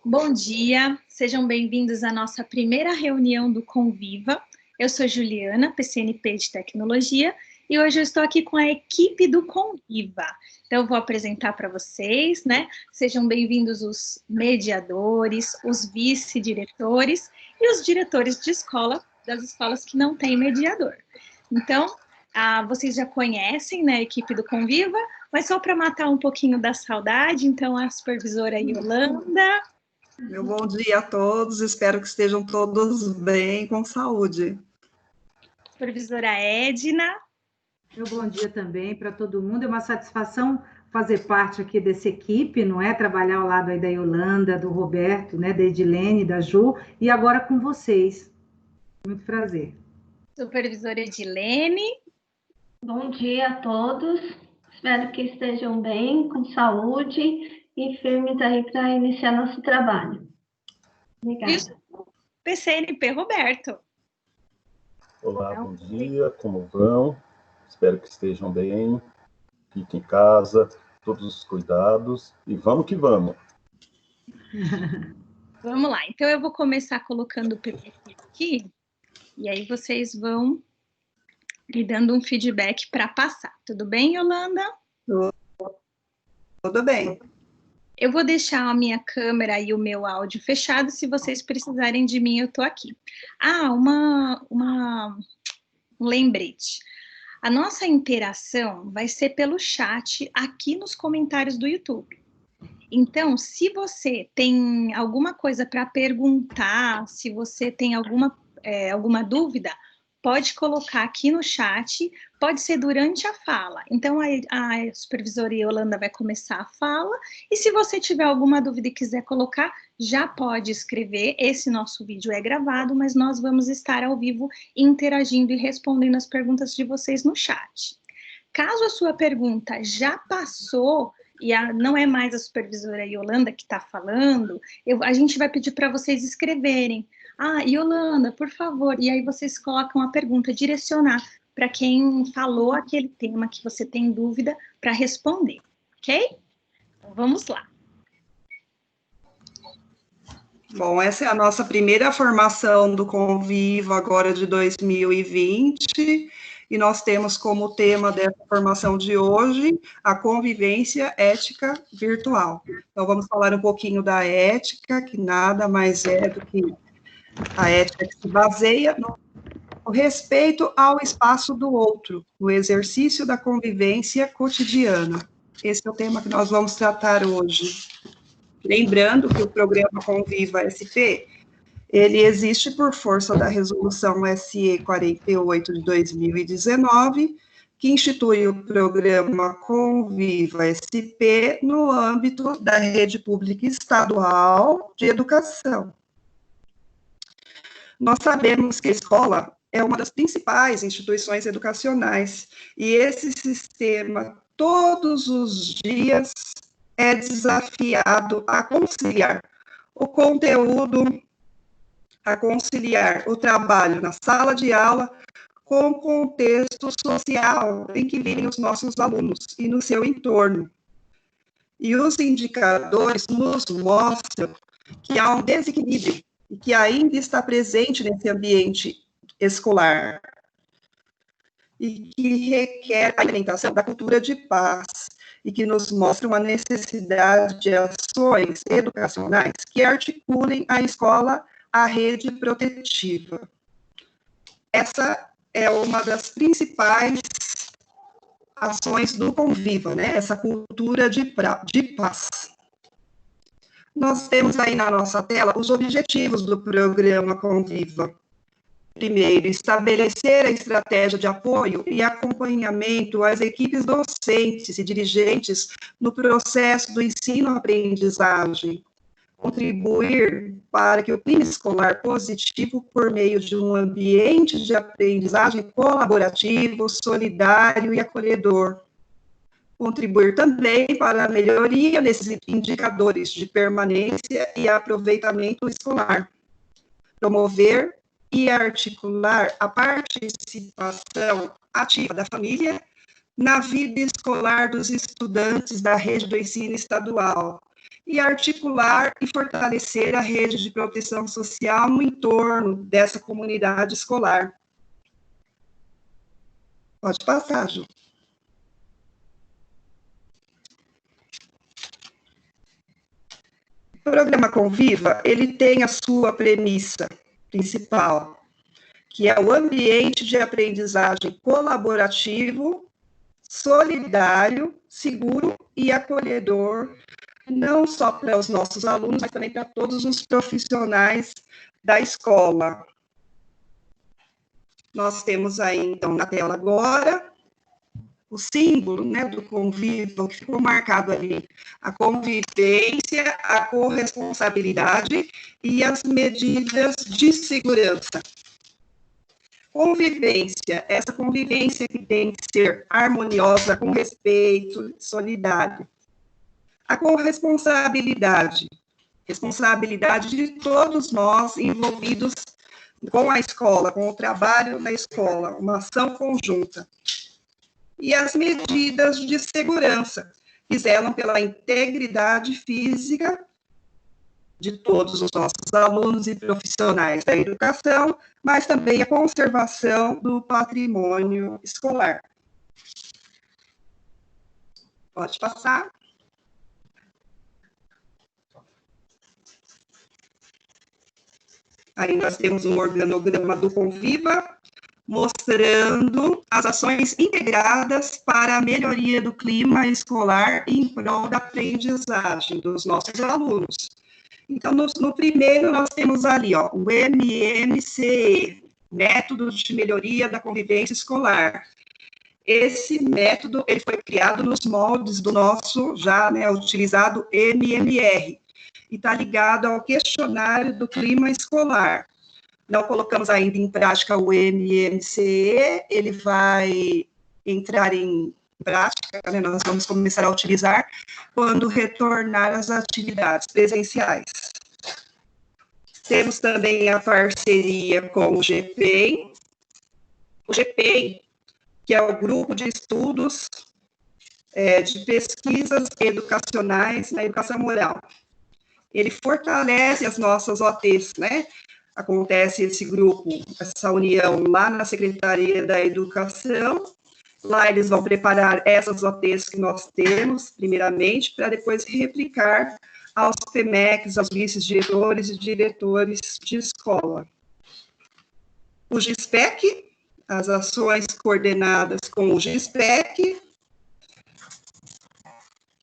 Bom dia, sejam bem-vindos à nossa primeira reunião do Conviva. Eu sou Juliana, PCNP de Tecnologia, e hoje eu estou aqui com a equipe do Conviva. Então, eu vou apresentar para vocês, né? Sejam bem-vindos os mediadores, os vice-diretores e os diretores de escola, das escolas que não têm mediador. Então, vocês já conhecem, né, a equipe do Conviva, mas só para matar um pouquinho da saudade, então a supervisora Yolanda. Meu bom dia a todos, espero que estejam todos bem, com saúde. Supervisora Edna. Meu bom dia também para todo mundo, é uma satisfação fazer parte aqui dessa equipe, não é? Trabalhar ao lado aí da Yolanda, do Roberto, né? Da Edilene, da Ju, e agora com vocês. Muito prazer. Supervisora Edilene. Bom dia a todos, espero que estejam bem, com saúde e firmes aí para iniciar nosso trabalho. Obrigada. Isso. PCNP Roberto. Olá, bom dia, como vão? Espero que estejam bem, fiquem em casa, todos os cuidados, e vamos que vamos. Vamos lá, então eu vou começar colocando o PPT aqui, e aí vocês vão me dando um feedback para passar. Tudo bem, Yolanda? Tudo bem. Eu vou deixar a minha câmera e o meu áudio fechado, se vocês precisarem de mim, eu estou aqui. Um lembrete. A nossa interação vai ser pelo chat aqui nos comentários do YouTube. Então, se você tem alguma coisa para perguntar, se você tem alguma dúvida, pode colocar aqui no chat, pode ser durante a fala. Então, a supervisora Yolanda vai começar a fala, e se você tiver alguma dúvida e quiser colocar, já pode escrever. Esse nosso vídeo é gravado, mas nós vamos estar ao vivo interagindo e respondendo as perguntas de vocês no chat. Caso a sua pergunta já passou, e não é mais a supervisora Yolanda que está falando, a gente vai pedir para vocês escreverem. Yolanda, por favor, e aí vocês colocam a pergunta, direcionar para quem falou aquele tema que você tem dúvida para responder, ok? Então, vamos lá. Bom, essa é a nossa primeira formação do Conviva agora de 2020, e nós temos como tema dessa formação de hoje a convivência ética virtual. Então, vamos falar um pouquinho da ética, que nada mais é do que a ética que se baseia no respeito ao espaço do outro, no exercício da convivência cotidiana. Esse é o tema que nós vamos tratar hoje. Lembrando que o programa Conviva SP, ele existe por força da resolução SE 48 de 2019, que institui o programa Conviva SP no âmbito da rede pública estadual de educação. Nós sabemos que a escola é uma das principais instituições educacionais, e esse sistema, todos os dias, é desafiado a conciliar o conteúdo, a conciliar o trabalho na sala de aula com o contexto social em que vivem os nossos alunos e no seu entorno. E os indicadores nos mostram que há um desequilíbrio e que ainda está presente nesse ambiente escolar, e que requer a implementação da cultura de paz, e que nos mostra uma necessidade de ações educacionais que articulem a escola à rede protetiva. Essa é uma das principais ações do Conviva, né? Essa cultura de paz. Nós temos aí na nossa tela os objetivos do programa Conviva. Primeiro, estabelecer a estratégia de apoio e acompanhamento às equipes docentes e dirigentes no processo do ensino-aprendizagem. Contribuir para que o clima escolar positivo, por meio de um ambiente de aprendizagem colaborativo, solidário e acolhedor. Contribuir também para a melhoria desses indicadores de permanência e aproveitamento escolar. Promover e articular a participação ativa da família na vida escolar dos estudantes da rede do ensino estadual e articular e fortalecer a rede de proteção social no entorno dessa comunidade escolar. Pode passar, Ju. O programa Conviva, ele tem a sua premissa principal, que é o ambiente de aprendizagem colaborativo, solidário, seguro e acolhedor, não só para os nossos alunos, mas também para todos os profissionais da escola. Nós temos aí, então, na tela agora, o símbolo, né, do Conviva, que ficou marcado ali, a convivência, a corresponsabilidade e as medidas de segurança. Convivência, essa convivência que tem que ser harmoniosa, com respeito, solidária. A corresponsabilidade, responsabilidade de todos nós envolvidos com a escola, com o trabalho na escola, uma ação conjunta. E as medidas de segurança, que zelam pela integridade física de todos os nossos alunos e profissionais da educação, mas também a conservação do patrimônio escolar. Pode passar. Aí nós temos um organograma do Conviva, mostrando as ações integradas para a melhoria do clima escolar em prol da aprendizagem dos nossos alunos. Então, no primeiro, nós temos ali, ó, o MMCE, Método de Melhoria da Convivência Escolar. Esse método, ele foi criado nos moldes do nosso, já, né, utilizado MMR, e está ligado ao questionário do clima escolar. Não colocamos ainda em prática o MMCE, ele vai entrar em prática, né, nós vamos começar a utilizar quando retornar às atividades presenciais. Temos também a parceria com o GPEM. O GPEM, que é o Grupo de Estudos de Pesquisas Educacionais na Educação Moral. Ele fortalece as nossas OTs, né? Acontece esse grupo, essa união lá na Secretaria da Educação. Lá eles vão preparar essas OTs que nós temos, primeiramente, para depois replicar aos PMECs, aos vice-diretores e diretores de escola. O GISPEC, as ações coordenadas com o GISPEC.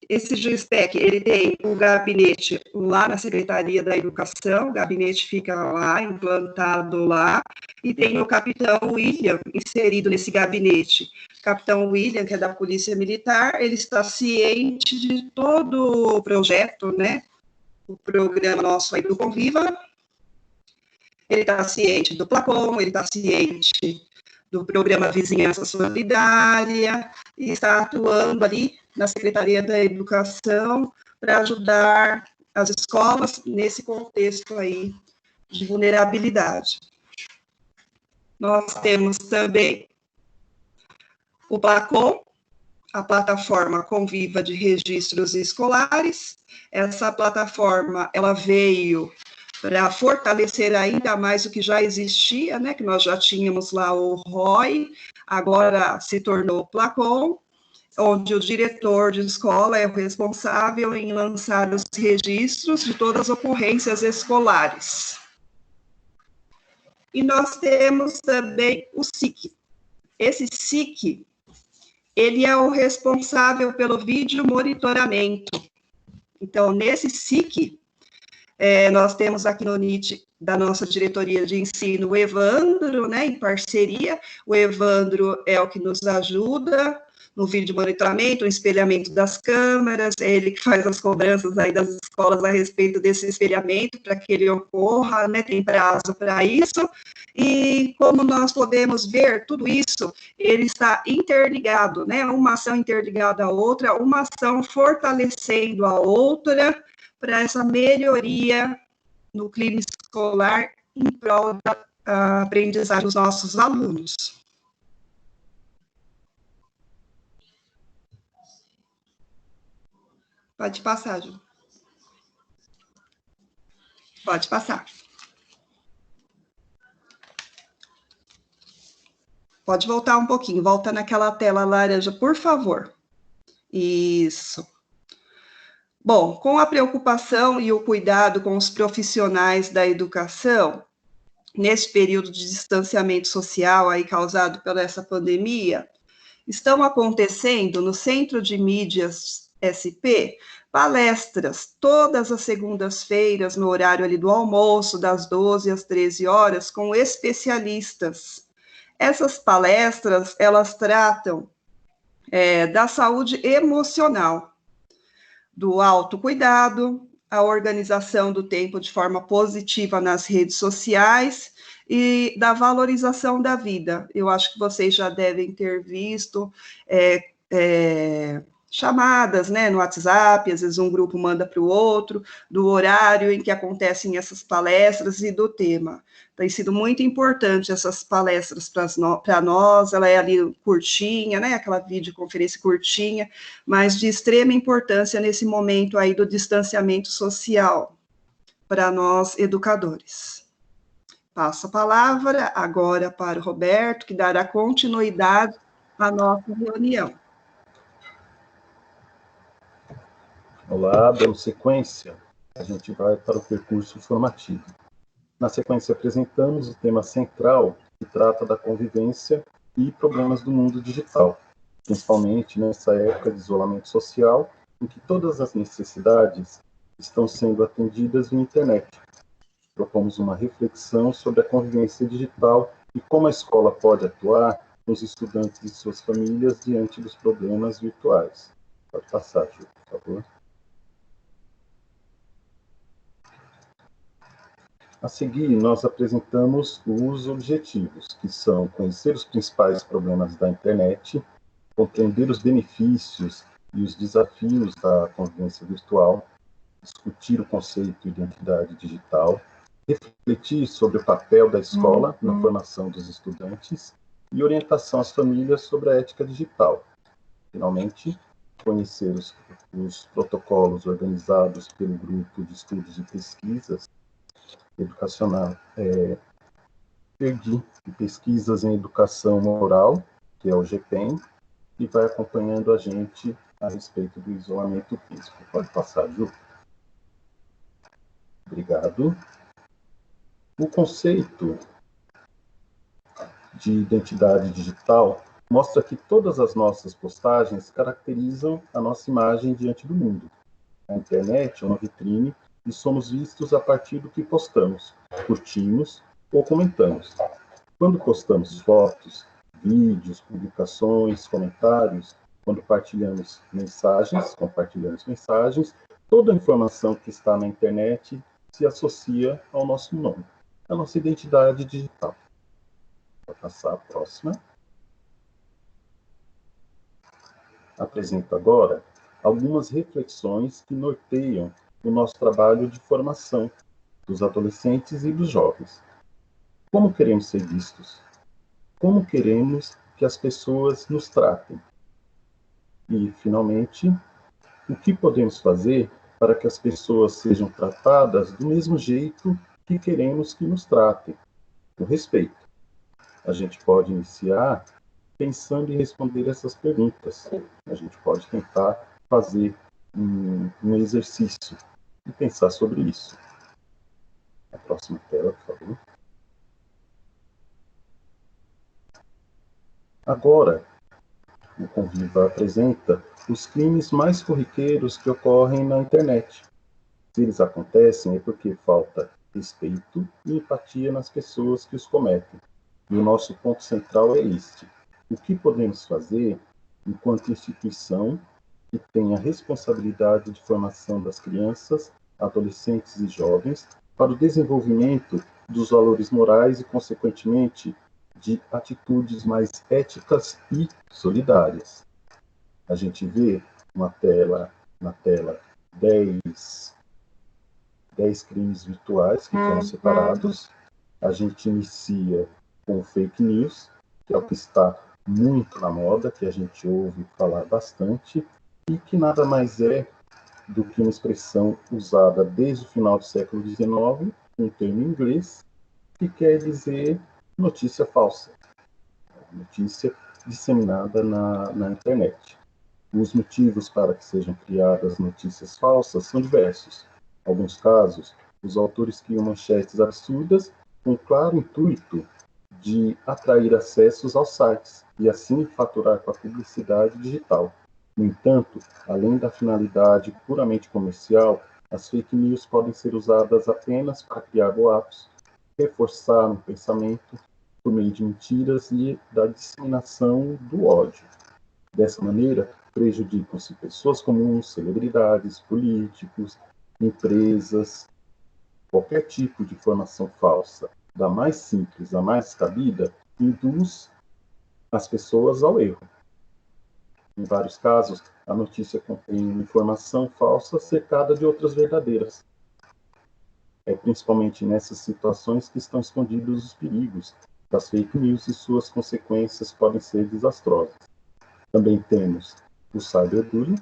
Esse GISPEC, ele tem um gabinete lá na Secretaria da Educação, o gabinete fica lá, implantado lá, e tem o capitão William inserido nesse gabinete. O capitão William, que é da Polícia Militar, ele está ciente de todo o projeto, né, o programa nosso aí do Conviva. Ele está ciente do Placom, ele está ciente do programa Vizinhança Solidária, e está atuando ali na Secretaria da Educação para ajudar as escolas nesse contexto aí de vulnerabilidade. Nós temos também o Placom, a plataforma Conviva de Registros Escolares. Essa plataforma, ela veio para fortalecer ainda mais o que já existia, né, que nós já tínhamos lá o ROI, agora se tornou o Placom, onde o diretor de escola é o responsável em lançar os registros de todas as ocorrências escolares. E nós temos também o SIC. Esse SIC, ele é o responsável pelo vídeo monitoramento. Então, nesse SIC, nós temos aqui no NIT, da nossa diretoria de ensino, o Evandro, né, em parceria. O Evandro é o que nos ajuda no vídeo monitoramento, o espelhamento das câmeras, é ele que faz as cobranças aí das escolas a respeito desse espelhamento, para que ele ocorra, né, tem prazo para isso, e como nós podemos ver, tudo isso, ele está interligado, né, uma ação interligada à outra, uma ação fortalecendo a outra, para essa melhoria no clima escolar em prol da aprendizagem dos nossos alunos. Pode passar, Ju. Pode passar. Pode voltar um pouquinho, volta naquela tela laranja, por favor. Isso. Bom, com a preocupação e o cuidado com os profissionais da educação, nesse período de distanciamento social aí causado pela essa pandemia, estão acontecendo no Centro de Mídias SP palestras todas as segundas-feiras, no horário ali do almoço, das 12 às 13 horas, com especialistas. Essas palestras, elas tratam da saúde emocional, do autocuidado, a organização do tempo de forma positiva nas redes sociais e da valorização da vida. Eu acho que vocês já devem ter visto chamadas, né, no WhatsApp, às vezes um grupo manda para o outro, do horário em que acontecem essas palestras e do tema. Tem sido muito importante essas palestras para nós, ela é ali curtinha, né, aquela videoconferência curtinha, mas de extrema importância nesse momento aí do distanciamento social para nós educadores. Passo a palavra agora para o Roberto, que dará continuidade à nossa reunião. Olá, dando sequência, a gente vai para o percurso formativo. Na sequência, apresentamos o tema central, que trata da convivência e problemas do mundo digital, principalmente nessa época de isolamento social, em que todas as necessidades estão sendo atendidas via internet. Propomos uma reflexão sobre a convivência digital e como a escola pode atuar com os estudantes e suas famílias diante dos problemas virtuais. Pode passar, Ju, por favor. A seguir, nós apresentamos os objetivos, que são conhecer os principais problemas da internet, compreender os benefícios e os desafios da convivência virtual, discutir o conceito de identidade digital, refletir sobre o papel da escola na formação dos estudantes e orientação às famílias sobre a ética digital. Finalmente, conhecer os protocolos organizados pelo Grupo de Estudos e Pesquisas Educacional, e Pesquisas em Educação Moral, que é o GPEM, e vai acompanhando a gente a respeito do isolamento físico. Pode passar, Ju. Obrigado. O conceito de identidade digital mostra que todas as nossas postagens caracterizam a nossa imagem diante do mundo. A internet é uma vitrine e somos vistos a partir do que postamos, curtimos ou comentamos. Quando postamos fotos, vídeos, publicações, comentários, quando compartilhamos mensagens, toda a informação que está na internet se associa ao nosso nome, à nossa identidade digital. Vou passar a próxima. Apresento agora algumas reflexões que norteiam o nosso trabalho de formação dos adolescentes e dos jovens. Como queremos ser vistos? Como queremos que as pessoas nos tratem? E, finalmente, o que podemos fazer para que as pessoas sejam tratadas do mesmo jeito que queremos que nos tratem, com respeito? A gente pode iniciar pensando em responder essas perguntas. A gente pode tentar fazer um exercício e pensar sobre isso. A próxima tela, por favor. Agora, o Conviva apresenta os crimes mais corriqueiros que ocorrem na internet. Se eles acontecem é porque falta respeito e empatia nas pessoas que os cometem. E o nosso ponto central é este. O que podemos fazer enquanto instituição que tem a responsabilidade de formação das crianças, adolescentes e jovens para o desenvolvimento dos valores morais e, consequentemente, de atitudes mais éticas e solidárias. A gente vê na tela 10 crimes virtuais que foram separados. A gente inicia com fake news, que é o que está muito na moda, que a gente ouve falar bastante, e que nada mais é do que uma expressão usada desde o final do século XIX, um termo em inglês, que quer dizer notícia falsa, notícia disseminada na internet. Os motivos para que sejam criadas notícias falsas são diversos. Em alguns casos, os autores criam manchetes absurdas com o claro intuito de atrair acessos aos sites e assim faturar com a publicidade digital. No entanto, além da finalidade puramente comercial, as fake news podem ser usadas apenas para criar boatos, reforçar um pensamento por meio de mentiras e da disseminação do ódio. Dessa maneira, prejudicam-se pessoas comuns, celebridades, políticos, empresas. Qualquer tipo de informação falsa, da mais simples à mais descabida, induz as pessoas ao erro. Em vários casos, a notícia contém uma informação falsa cercada de outras verdadeiras. É principalmente nessas situações que estão escondidos os perigos das fake news e suas consequências podem ser desastrosas. Também temos o cyberbullying,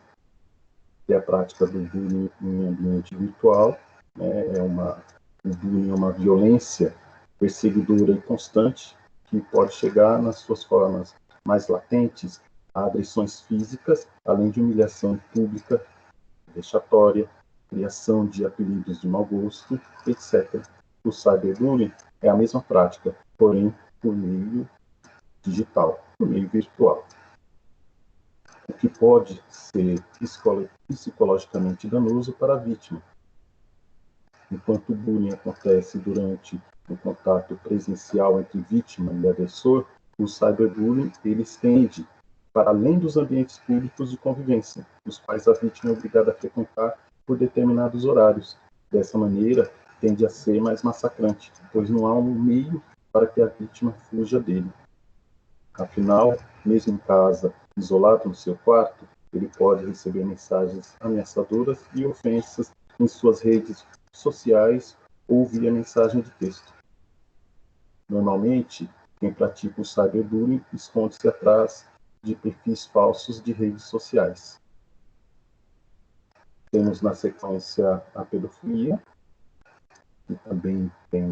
que é a prática do bullying em ambiente virtual. O bullying é uma violência perseguidora e constante que pode chegar nas suas formas mais latentes a agressões físicas, além de humilhação pública, vexatória, criação de apelidos de mau gosto, etc. O cyberbullying é a mesma prática, porém por meio digital, por meio virtual. O que pode ser psicologicamente danoso para a vítima. Enquanto o bullying acontece durante o contato presencial entre vítima e agressor, o cyberbullying ele estende para além dos ambientes públicos de convivência, os quais a vítima é obrigada a frequentar por determinados horários. Dessa maneira, tende a ser mais massacrante, pois não há um meio para que a vítima fuja dele. Afinal, mesmo em casa, isolado no seu quarto, ele pode receber mensagens ameaçadoras e ofensas em suas redes sociais ou via mensagem de texto. Normalmente, quem pratica o cyberbullying esconde-se atrás de perfis falsos de redes sociais. Temos na sequência a pedofilia, que também tem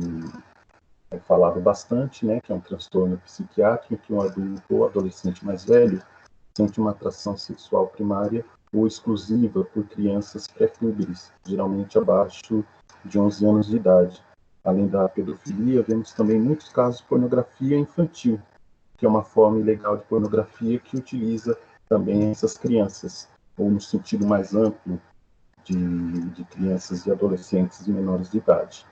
falado bastante, que é um transtorno psiquiátrico em que um adulto ou adolescente mais velho sente uma atração sexual primária ou exclusiva por crianças pré-púberes, geralmente abaixo de 11 anos de idade. Além da pedofilia, vemos também muitos casos de pornografia infantil, que é uma forma ilegal de pornografia que utiliza também essas crianças, ou no sentido mais amplo de crianças e adolescentes menores de idade.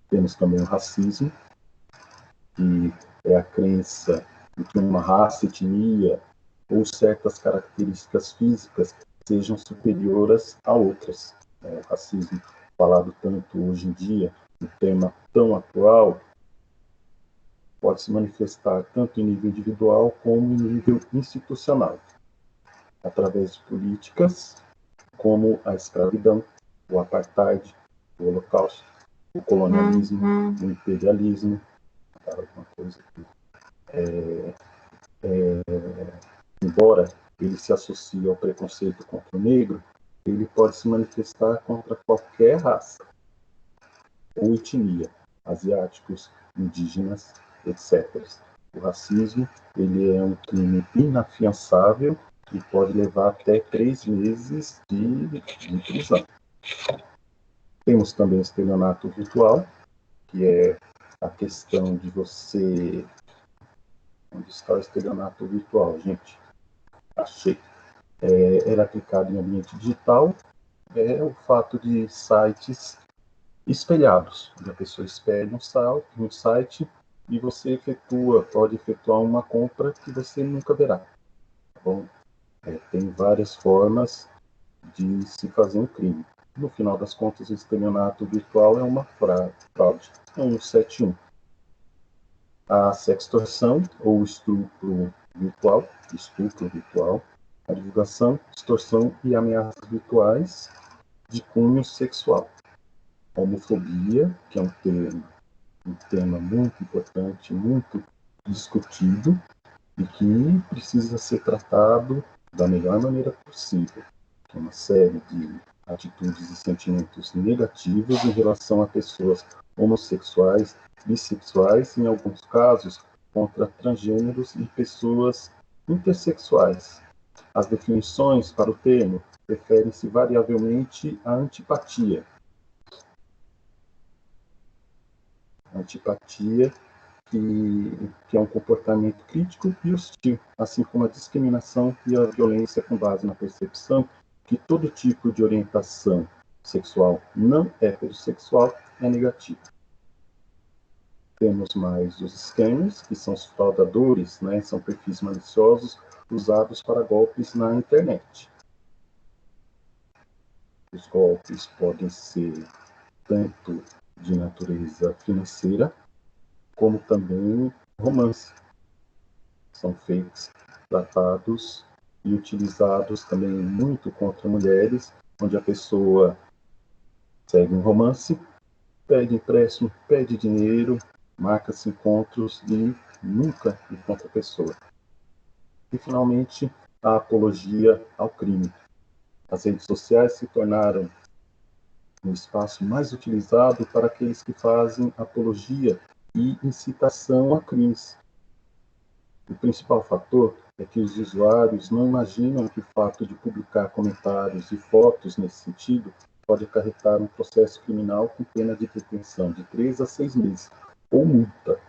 Temos também o racismo, que é a crença de que uma raça, etnia ou certas características físicas sejam superiores a outras. O racismo, falado tanto hoje em dia, um tema tão atual, pode se manifestar tanto em nível individual como em nível institucional, através de políticas como a escravidão, o apartheid, o holocausto, o colonialismo, o imperialismo, alguma coisa aqui. Embora ele se associe ao preconceito contra o negro, ele pode se manifestar contra qualquer raça ou etnia, asiáticos, indígenas, etc. O racismo ele é um crime inafiançável e pode levar até 3 meses de prisão. Temos também o estelionato virtual, que é a questão de você... Onde está o estelionato virtual, gente? Achei. Era aplicado em ambiente digital, é o fato de sites espelhados, onde a pessoa espelha um site e você pode efetuar uma compra que você nunca verá. Tá bom? Tem várias formas de se fazer um crime. No final das contas, o estelionato virtual é uma fraude, é um 171. A sextorção ou estupro virtual, a divulgação, extorsão e ameaças virtuais de cunho sexual. A homofobia, que é um tema muito importante, muito discutido e que precisa ser tratado da melhor maneira possível. Tem uma série atitudes e sentimentos negativos em relação a pessoas homossexuais, bissexuais, em alguns casos, contra transgêneros e pessoas intersexuais. As definições para o termo referem-se variavelmente à antipatia. Antipatia, que é um comportamento crítico e hostil, assim como a discriminação e a violência com base na percepção que todo tipo de orientação sexual não heterossexual é negativo. Temos mais os scammers, que são os fraudadores, né? São perfis maliciosos usados para golpes na internet. Os golpes podem ser tanto de natureza financeira, como também romance. São feitos, tratados e utilizados também muito contra mulheres, onde a pessoa segue um romance, pede empréstimo, pede dinheiro, marca-se encontros e nunca encontra a pessoa. E, finalmente, a apologia ao crime. As redes sociais se tornaram um espaço mais utilizado para aqueles que fazem apologia e incitação a crimes. O principal fator é que os usuários não imaginam que o fato de publicar comentários e fotos nesse sentido pode acarretar um processo criminal com pena de detenção de 3 a 6 meses, ou multa.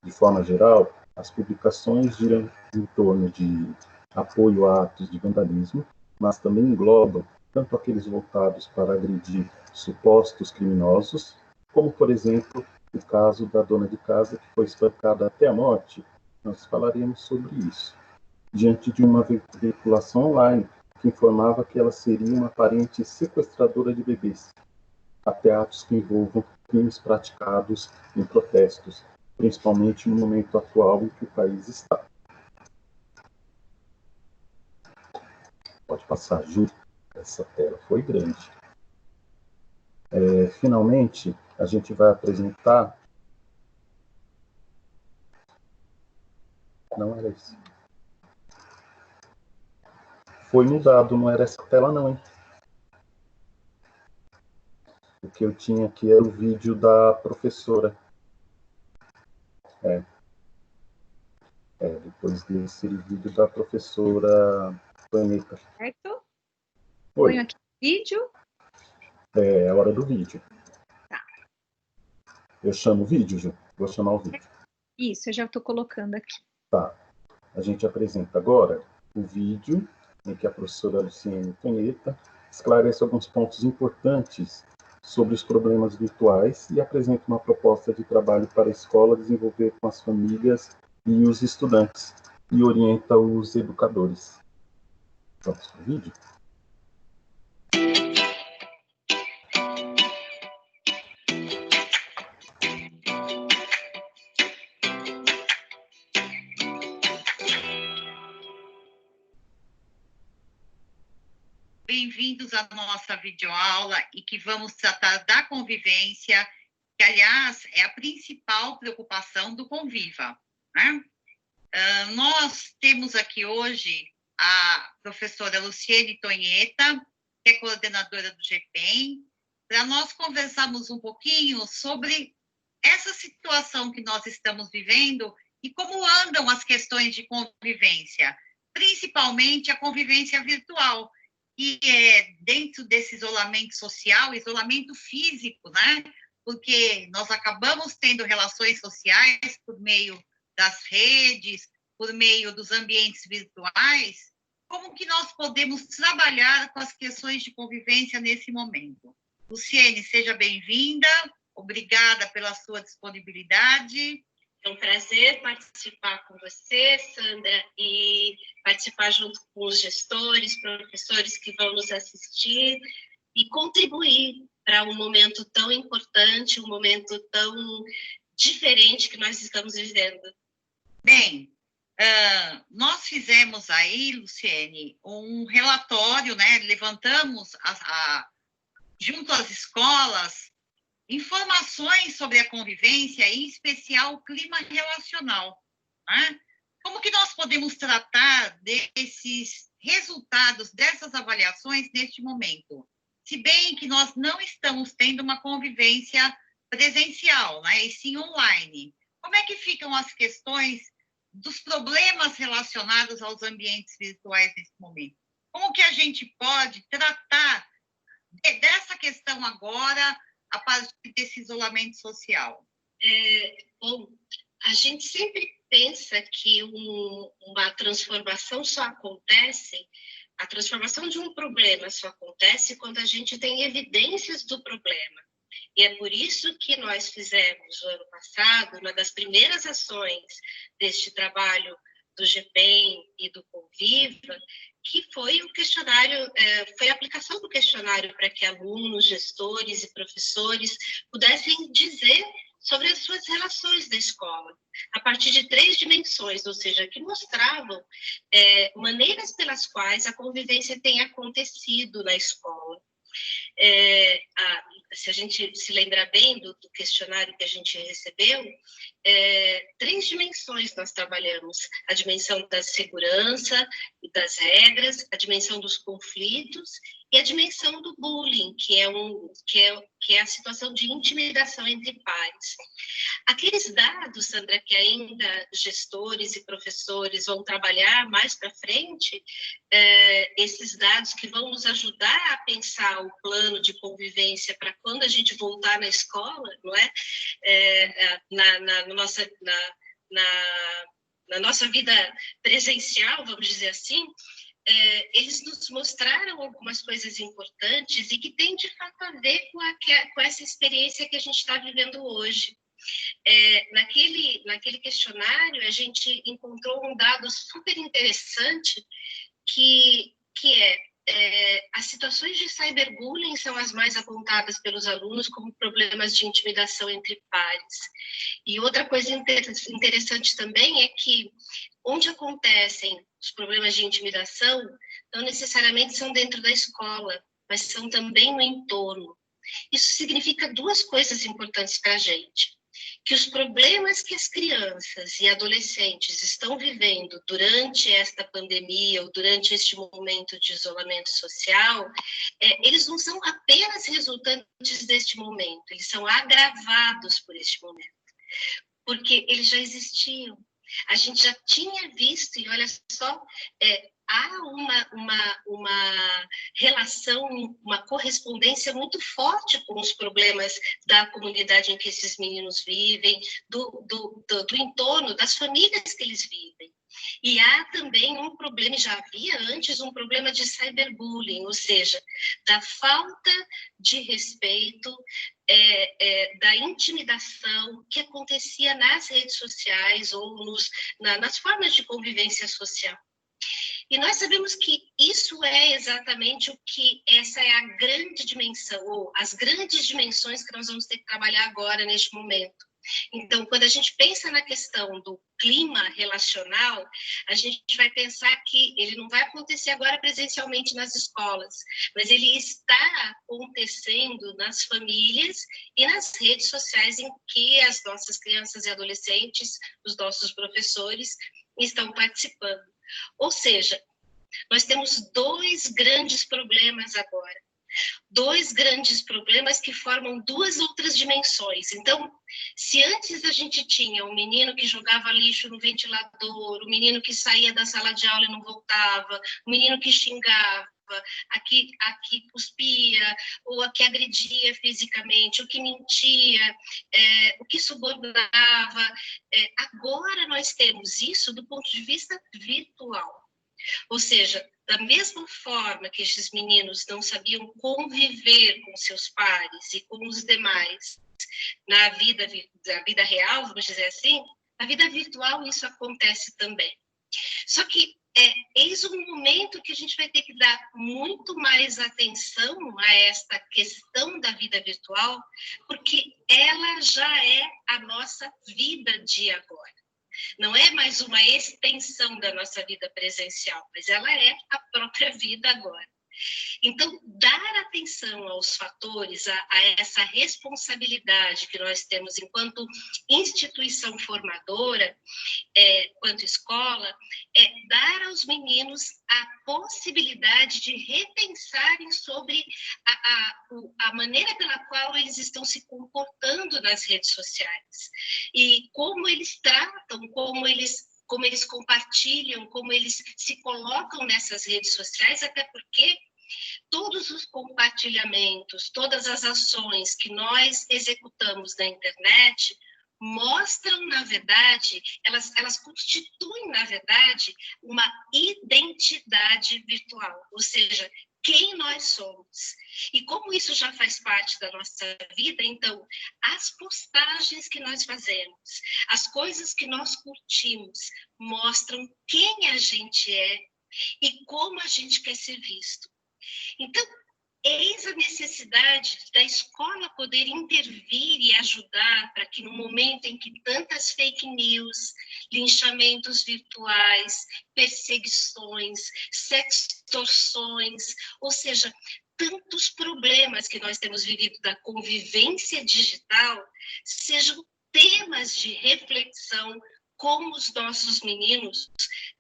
De forma geral, as publicações giram em torno de apoio a atos de vandalismo, mas também englobam tanto aqueles voltados para agredir supostos criminosos, como, por exemplo, o caso da dona de casa que foi espancada até a morte. Nós falaremos sobre isso. Diante de uma veiculação online que informava que ela seria uma aparente sequestradora de bebês, até atos que envolvam crimes praticados em protestos, principalmente no momento atual em que o país está. Pode passar, Ju. Essa tela foi grande. Finalmente, a gente vai apresentar... Não era isso. Foi mudado, não era essa tela não, hein? O que eu tinha aqui era o vídeo da professora. Depois desse vídeo da professora Planeta. Certo? Oi. Ponho aqui o vídeo. É a hora do vídeo. Tá. Eu chamo o vídeo, Ju? Vou chamar o vídeo. Isso, eu já estou colocando aqui. Tá. A gente apresenta agora o vídeo em que a professora Luciene Tonheta esclarece alguns pontos importantes sobre os problemas virtuais e apresenta uma proposta de trabalho para a escola desenvolver com as famílias e os estudantes e orienta os educadores. Vamos para o vídeo? Bem-vindos à nossa videoaula e que vamos tratar da convivência, que, aliás, é a principal preocupação do Conviva, né? Nós temos aqui hoje a professora Luciene Tonheta, que é coordenadora do GPEM, para nós conversarmos um pouquinho sobre essa situação que nós estamos vivendo e como andam as questões de convivência, principalmente a convivência virtual, que é dentro desse isolamento social, isolamento físico, né? Porque nós acabamos tendo relações sociais por meio das redes, por meio dos ambientes virtuais. Como que nós podemos trabalhar com as questões de convivência nesse momento? Luciene, seja bem-vinda. Obrigada pela sua disponibilidade. É um prazer participar com você, Sandra, e participar junto com os gestores, professores que vão nos assistir e contribuir para um momento tão importante, um momento tão diferente que nós estamos vivendo. Bem, nós fizemos aí, Luciene, um relatório, né? Levantamos junto às escolas informações sobre a convivência, em especial o clima relacional, né? Como que nós podemos tratar desses resultados, dessas avaliações neste momento? se bem que nós não estamos tendo uma convivência presencial, né, e sim online. Como é que ficam as questões dos problemas relacionados aos ambientes virtuais nesse momento? Como que a gente pode tratar dessa questão agora, a partir desse isolamento social? Bom, a gente sempre pensa que uma transformação só acontece, a transformação de um problema só acontece quando a gente tem evidências do problema. E é por isso que nós fizemos, no ano passado, uma das primeiras ações deste trabalho do GPEM e do Conviva, que foi o questionário, foi a aplicação do questionário para que alunos, gestores e professores pudessem dizer sobre as suas relações da escola, a partir de 3 dimensões, ou seja, que mostravam maneiras pelas quais a convivência tem acontecido na escola. Se a gente se lembrar bem do questionário que a gente recebeu, 3 dimensões nós trabalhamos: a dimensão da segurança e das regras, a dimensão dos conflitos e a dimensão do bullying, que é a situação de intimidação entre pares. Aqueles dados, Sandra, que ainda gestores e professores vão trabalhar mais para frente, esses dados que vão nos ajudar a pensar o plano de convivência para quando a gente voltar na escola, não é? Na nossa vida presencial, vamos dizer assim, eles nos mostraram algumas coisas importantes e que têm, de fato, a ver com essa experiência que a gente está vivendo hoje. Naquele questionário, a gente encontrou um dado super interessante, que as situações de cyberbullying são as mais apontadas pelos alunos como problemas de intimidação entre pares. E outra coisa interessante também é que onde acontecem os problemas de intimidação não necessariamente são dentro da escola, mas são também no entorno. Isso significa 2 coisas importantes para a gente: que os problemas que as crianças e adolescentes estão vivendo durante esta pandemia ou durante este momento de isolamento social, eles não são apenas resultantes deste momento, eles são agravados por este momento, porque eles já existiam. A gente já tinha visto, e olha só, há uma relação, uma correspondência muito forte com os problemas da comunidade em que esses meninos vivem, do entorno, das famílias que eles vivem. E há também um problema, já havia antes um problema de cyberbullying, ou seja, da falta de respeito, da intimidação que acontecia nas redes sociais ou nas formas de convivência social. E nós sabemos que isso é exatamente essa é a grande dimensão, ou as grandes dimensões que nós vamos ter que trabalhar agora, neste momento. Então, quando a gente pensa na questão do clima relacional, a gente vai pensar que ele não vai acontecer agora presencialmente nas escolas, mas ele está acontecendo nas famílias e nas redes sociais em que as nossas crianças e adolescentes, os nossos professores, estão participando. Ou seja, nós temos 2 grandes problemas agora. 2 grandes problemas que formam 2 outras dimensões. Então, se antes a gente tinha um menino que jogava lixo no ventilador, o menino que saía da sala de aula e não voltava, o menino que xingava, aqui cuspia, ou a que agredia fisicamente, o que mentia, o que subornava, agora nós temos isso do ponto de vista virtual. Ou seja, da mesma forma que esses meninos não sabiam conviver com seus pares e com os demais na vida real, vamos dizer assim, na vida virtual isso acontece também. Só que eis um momento que a gente vai ter que dar muito mais atenção a esta questão da vida virtual, porque ela já é a nossa vida de agora. Não é mais uma extensão da nossa vida presencial, mas ela é a própria vida agora. Então, dar atenção aos fatores, a essa responsabilidade que nós temos enquanto instituição formadora, quanto escola, é dar aos meninos a possibilidade de repensarem sobre a maneira pela qual eles estão se comportando nas redes sociais e como eles tratam, como eles compartilham, como eles se colocam nessas redes sociais, até porque todos os compartilhamentos, todas as ações que nós executamos na internet mostram, na verdade, elas constituem, na verdade, uma identidade virtual, ou seja, quem nós somos. E como isso já faz parte da nossa vida, então, as postagens que nós fazemos, as coisas que nós curtimos, mostram quem a gente é e como a gente quer ser visto. Então, eis a necessidade da escola poder intervir e ajudar para que no momento em que tantas fake news, linchamentos virtuais, perseguições, sextorções, ou seja, tantos problemas que nós temos vivido da convivência digital, sejam temas de reflexão com os nossos meninos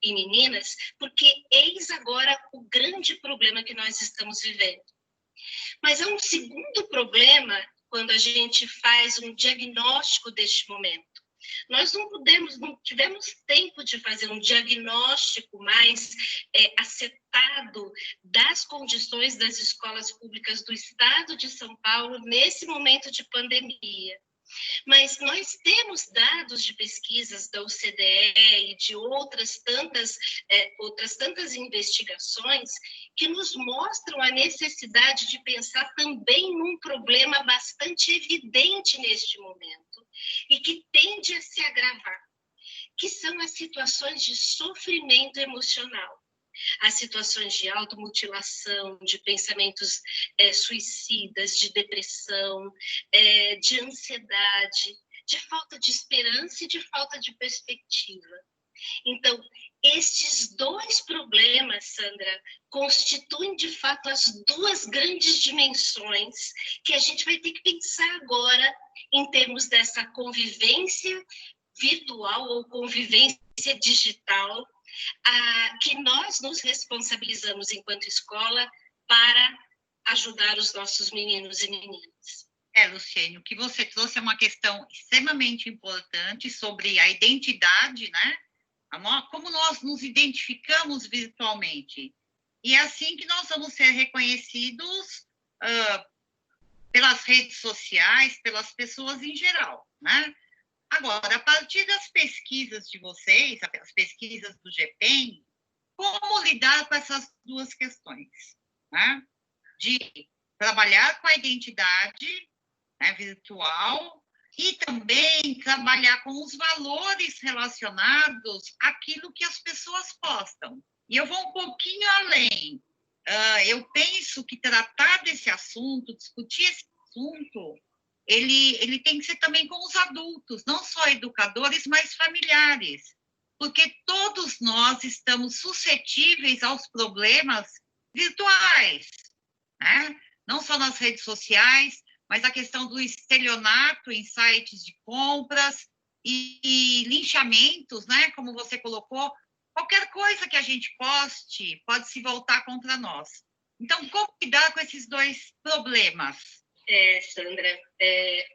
e meninas, porque eis agora o grande problema que nós estamos vivendo. Mas há um segundo problema quando a gente faz um diagnóstico deste momento. Nós não tivemos tempo de fazer um diagnóstico mais acertado das condições das escolas públicas do Estado de São Paulo nesse momento de pandemia. Mas nós temos dados de pesquisas da OCDE e de outras tantas investigações que nos mostram a necessidade de pensar também num problema bastante evidente neste momento e que tende a se agravar, que são as situações de sofrimento emocional. As situações de automutilação, de pensamentos suicidas, de depressão, de ansiedade, de falta de esperança e de falta de perspectiva. Então, estes dois problemas, Sandra, constituem de fato as duas grandes dimensões que a gente vai ter que pensar agora em termos dessa convivência virtual ou convivência digital, que nós nos responsabilizamos enquanto escola para ajudar os nossos meninos e meninas. Luciene, o que você trouxe é uma questão extremamente importante sobre a identidade, né? Como nós nos identificamos virtualmente. E é assim que nós vamos ser reconhecidos pelas redes sociais, pelas pessoas em geral, né? Agora, a partir das pesquisas de vocês, as pesquisas do GPEM, como lidar com essas duas questões, né? De trabalhar com a identidade, né, virtual e também trabalhar com os valores relacionados àquilo que as pessoas postam. E eu vou um pouquinho além. Eu penso que tratar desse assunto, discutir esse assunto, ele tem que ser também com os adultos, não só educadores, mas familiares, porque todos nós estamos suscetíveis aos problemas virtuais, né? Não só nas redes sociais, mas a questão do estelionato em sites de compras e linchamentos, né? Como você colocou, qualquer coisa que a gente poste pode se voltar contra nós. Então, como lidar com esses dois problemas? Sandra,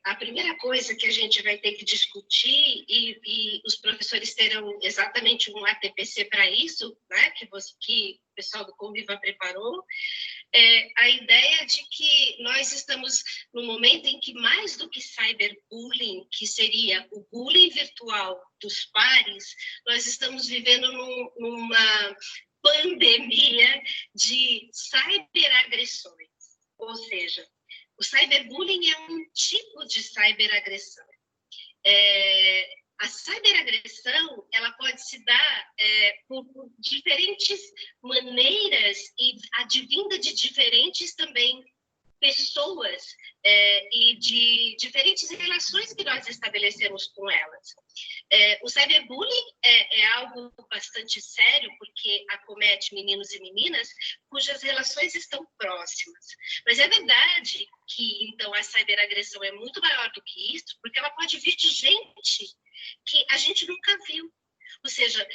a primeira coisa que a gente vai ter que discutir, e os professores terão exatamente um ATPC para isso, né, que o pessoal do Conviva preparou, a ideia de que nós estamos no momento em que, mais do que cyberbullying, que seria o bullying virtual dos pares, nós estamos vivendo numa pandemia de cyberagressões, ou seja, o cyberbullying é um tipo de cyberagressão. A cyberagressão, ela pode se dar por diferentes maneiras e advinda de diferentes também pessoas e de diferentes relações que nós estabelecemos com elas. O cyberbullying é algo bastante sério, porque acomete meninos e meninas cujas relações estão próximas. Mas é verdade que, então, a cyberagressão é muito maior do que isso, porque ela pode vir de gente que a gente nunca viu. Ou seja,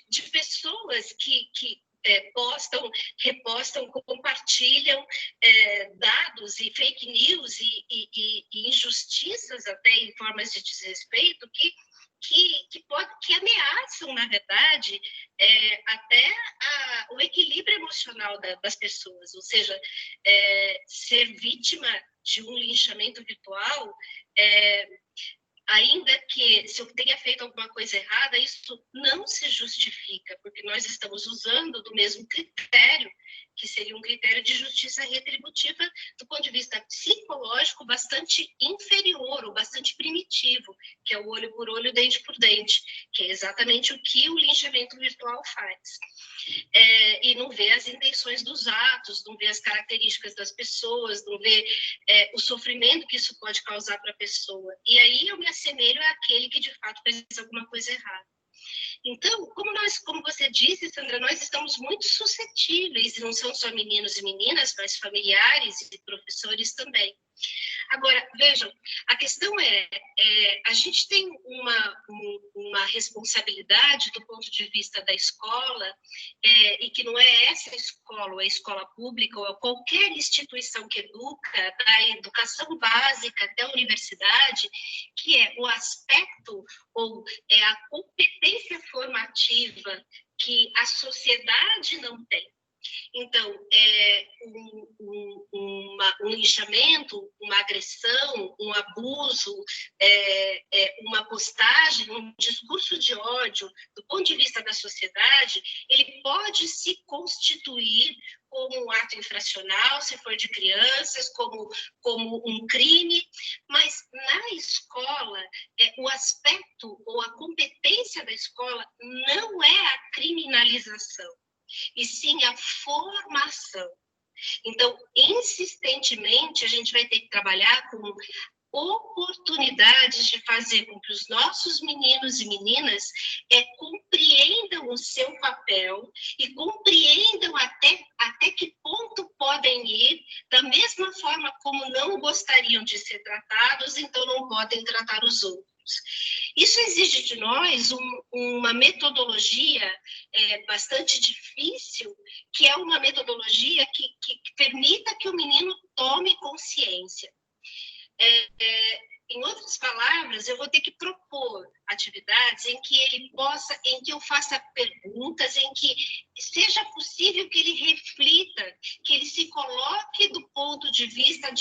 de pessoas que postam, repostam, compartilham dados e fake news e injustiças até em formas de desrespeito que ameaçam, na verdade, até o equilíbrio emocional das pessoas. Ou seja, ser vítima de um linchamento virtual, ainda que se eu tenha feito alguma coisa errada, isso não se justifica, porque nós estamos usando do mesmo critério, que seria um critério de justiça retributiva do ponto de vista psicológico bastante inferior, ou bastante primitivo, que é o olho por olho, dente por dente, que é exatamente o que o linchamento virtual faz. E não vê as intenções dos atos, não vê as características das pessoas, não vê o sofrimento que isso pode causar para a pessoa. E aí eu me assemelho àquele que de fato fez alguma coisa errada. Então, como você disse, Sandra, nós estamos muito suscetíveis, e não são só meninos e meninas, mas familiares e professores também. Agora, vejam, a questão a gente tem uma responsabilidade do ponto de vista da escola, e que não é essa escola, ou a escola pública, ou qualquer instituição que educa, da educação básica até a universidade, que é o aspecto, ou a competência formativa que a sociedade não tem. Então, um linchamento, uma agressão, um abuso, uma postagem, um discurso de ódio, do ponto de vista da sociedade, ele pode se constituir como um ato infracional, se for de crianças, como um crime, mas na escola, o aspecto ou a competência da escola não é a criminalização, e sim a formação. Então, insistentemente, a gente vai ter que trabalhar com oportunidades de fazer com que os nossos meninos e meninas compreendam o seu papel e compreendam até que ponto podem ir, da mesma forma como não gostariam de ser tratados, então não podem tratar os outros. Isso exige de nós uma metodologia bastante difícil, que é uma metodologia que permita que o menino tome consciência. Em outras palavras, eu vou ter que propor atividades em que eu faça perguntas, em que seja possível que ele reflita, que ele se coloque do ponto de vista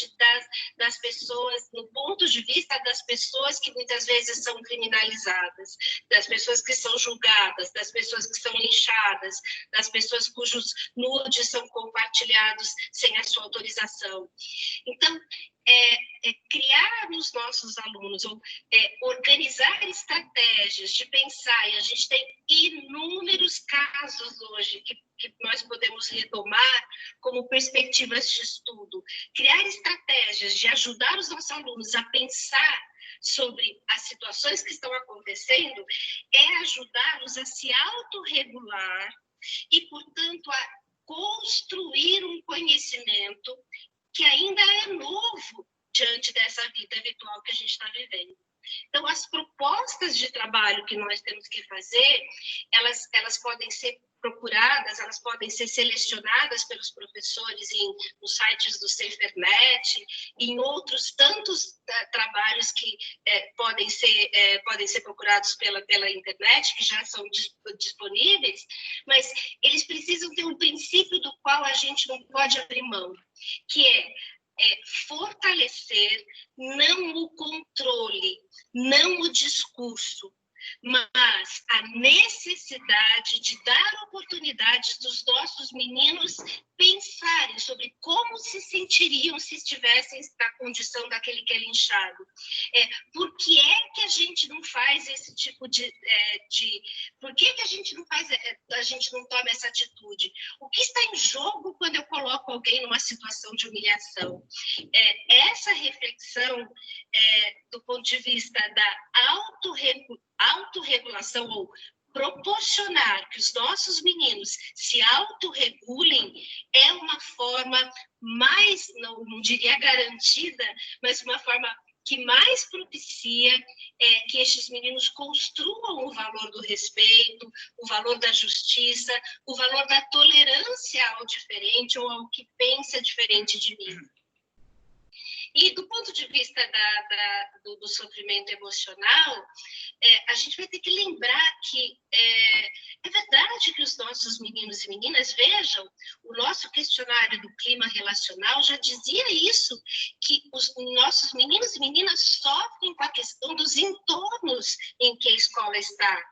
das pessoas, no ponto de vista das pessoas que muitas vezes são criminalizadas, das pessoas que são julgadas, das pessoas que são linchadas, das pessoas cujos nudes são compartilhados sem a sua autorização. Então, criar nos nossos alunos, ou organizar estratégias de pensar, e a gente tem inúmeros casos hoje que nós podemos retomar como perspectivas de estudo, criar estratégias de ajudar os nossos alunos a pensar sobre as situações que estão acontecendo, é ajudá-los a se autorregular e, portanto, a construir um conhecimento que ainda é novo diante dessa vida virtual que a gente está vivendo. Então, as propostas de trabalho que nós temos que fazer, elas podem ser procuradas, elas podem ser selecionadas pelos professores nos sites do SaferNet, em outros tantos trabalhos que podem ser procurados pela internet, que já são disponíveis, mas eles precisam ter um princípio do qual a gente não pode abrir mão, que é fortalecer não o controle, não o discurso, mas a necessidade de dar oportunidades dos nossos meninos pensarem sobre como se sentiriam se estivessem na condição daquele que é linchado? Por que é que a gente não faz esse tipo por que a gente não faz, a gente não toma essa atitude? O que está em jogo quando eu coloco alguém numa situação de humilhação? Essa reflexão, do ponto de vista da autorregulação, ou proporcionar que os nossos meninos se autorregulem, é uma forma mais, não diria garantida, mas uma forma que mais propicia que estes meninos construam o valor do respeito, o valor da justiça, o valor da tolerância ao diferente ou ao que pensa diferente de mim. E do ponto de vista do sofrimento emocional, a gente vai ter que lembrar que é verdade que os nossos meninos e meninas, vejam, o nosso questionário do clima relacional já dizia isso, que os nossos meninos e meninas sofrem com a questão dos entornos em que a escola está.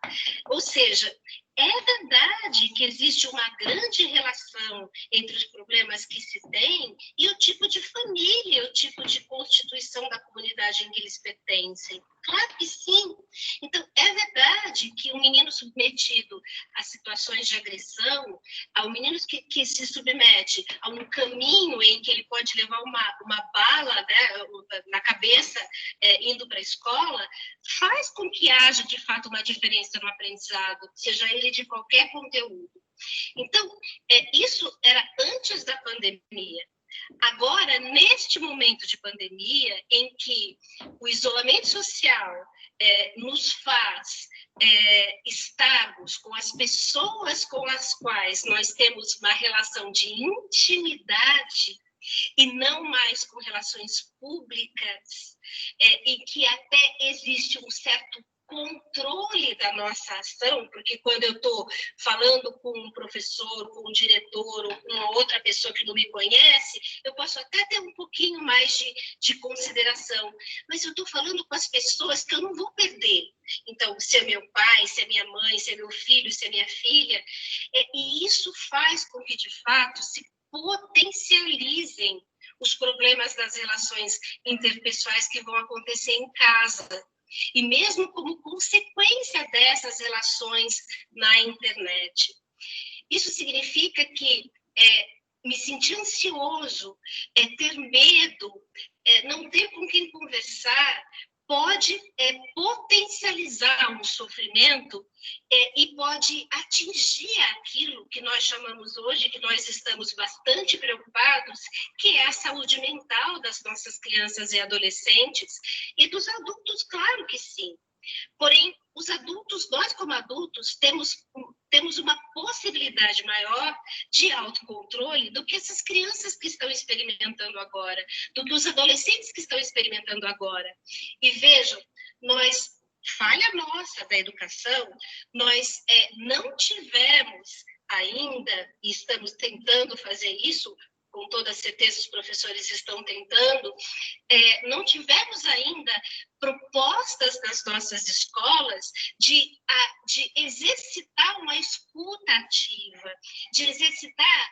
Ou seja, é verdade que existe uma grande relação entre os problemas que se têm e o tipo de família, o tipo de constituição da comunidade em que eles pertencem. Claro que sim. Então, é verdade que o menino submetido a situações de agressão, ao menino que se submete a um caminho em que ele pode levar uma bala, né, na cabeça, indo para a escola, faz com que haja, de fato, uma diferença no aprendizado, seja ele de qualquer conteúdo. Então, isso era antes da pandemia. Agora, neste momento de pandemia, em que o isolamento social nos faz estarmos com as pessoas com as quais nós temos uma relação de intimidade e não mais com relações públicas, em que até existe um certo controle da nossa ação, porque quando eu estou falando com um professor, com um diretor ou com uma outra pessoa que não me conhece, eu posso até ter um pouquinho mais de consideração, mas eu estou falando com as pessoas que eu não vou perder. Então, se é meu pai, se é minha mãe, se é meu filho, se é minha filha, e isso faz com que, de fato, se potencializem os problemas das relações interpessoais que vão acontecer em casa. E mesmo como consequência dessas relações na internet. Isso significa que me sentir ansioso, ter medo, não ter com quem conversar, pode potencializar um sofrimento e pode atingir aquilo que nós chamamos hoje, que nós estamos bastante preocupados, que é a saúde mental das nossas crianças e adolescentes e dos adultos, claro que sim. Porém, os adultos, nós como adultos, temos uma possibilidade maior de autocontrole do que essas crianças que estão experimentando agora, do que os adolescentes que estão experimentando agora. E vejam, falha nossa da educação, nós não tivemos ainda, e estamos tentando fazer isso, com toda certeza os professores estão tentando, não tivemos ainda propostas nas nossas escolas de exercitar uma escuta ativa, de exercitar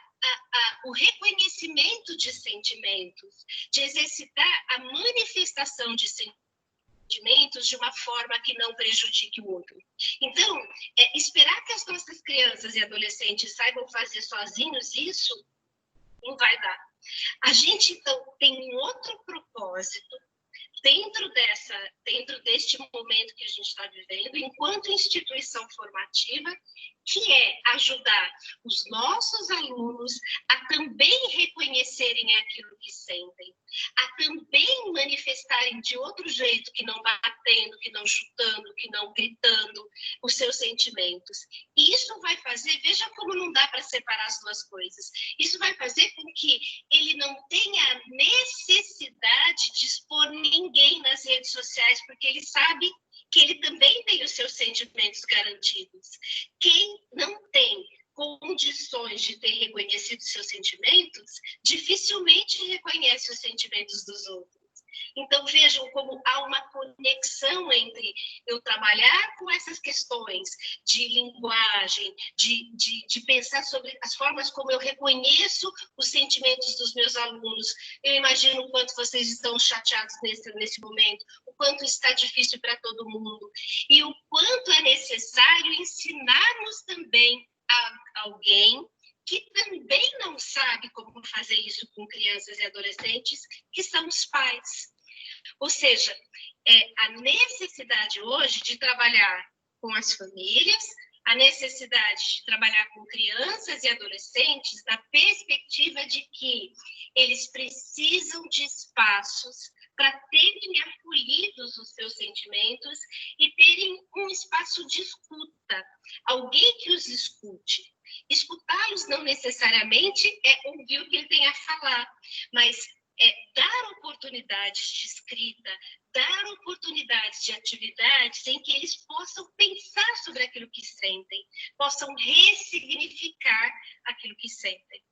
o reconhecimento de sentimentos, de exercitar a manifestação de sentimentos de uma forma que não prejudique o outro. Então, esperar que as nossas crianças e adolescentes saibam fazer sozinhos isso, não vai dar. A gente, então, tem um outro propósito dentro deste momento que a gente está vivendo, enquanto instituição formativa, que é ajudar os nossos alunos a também reconhecerem aquilo que sentem, a também manifestarem de outro jeito, que não batendo, que não chutando, que não gritando, os seus sentimentos. E isso vai fazer, veja como não dá para separar as duas coisas, isso vai fazer com que ele não tenha necessidade de expor ninguém nas redes sociais, porque ele sabe que ele também tem os seus sentimentos garantidos. Quem não tem condições de ter reconhecido seus sentimentos, dificilmente reconhece os sentimentos dos outros. Então, vejam como há uma conexão entre eu trabalhar com essas questões de linguagem, de pensar sobre as formas como eu reconheço os sentimentos dos meus alunos. Eu imagino o quanto vocês estão chateados nesse momento, o quanto está difícil para todo mundo, e o quanto é necessário ensinarmos também a alguém que também não sabe como fazer isso com crianças e adolescentes, que são os pais. Ou seja, a necessidade hoje de trabalhar com as famílias, a necessidade de trabalhar com crianças e adolescentes da perspectiva de que eles precisam de espaços para terem acolhidos os seus sentimentos e terem um espaço de escuta, alguém que os escute. Escutá-los não necessariamente é ouvir o que ele tem a falar, mas é dar oportunidades de escrita, dar oportunidades de atividades em que eles possam pensar sobre aquilo que sentem, possam ressignificar aquilo que sentem.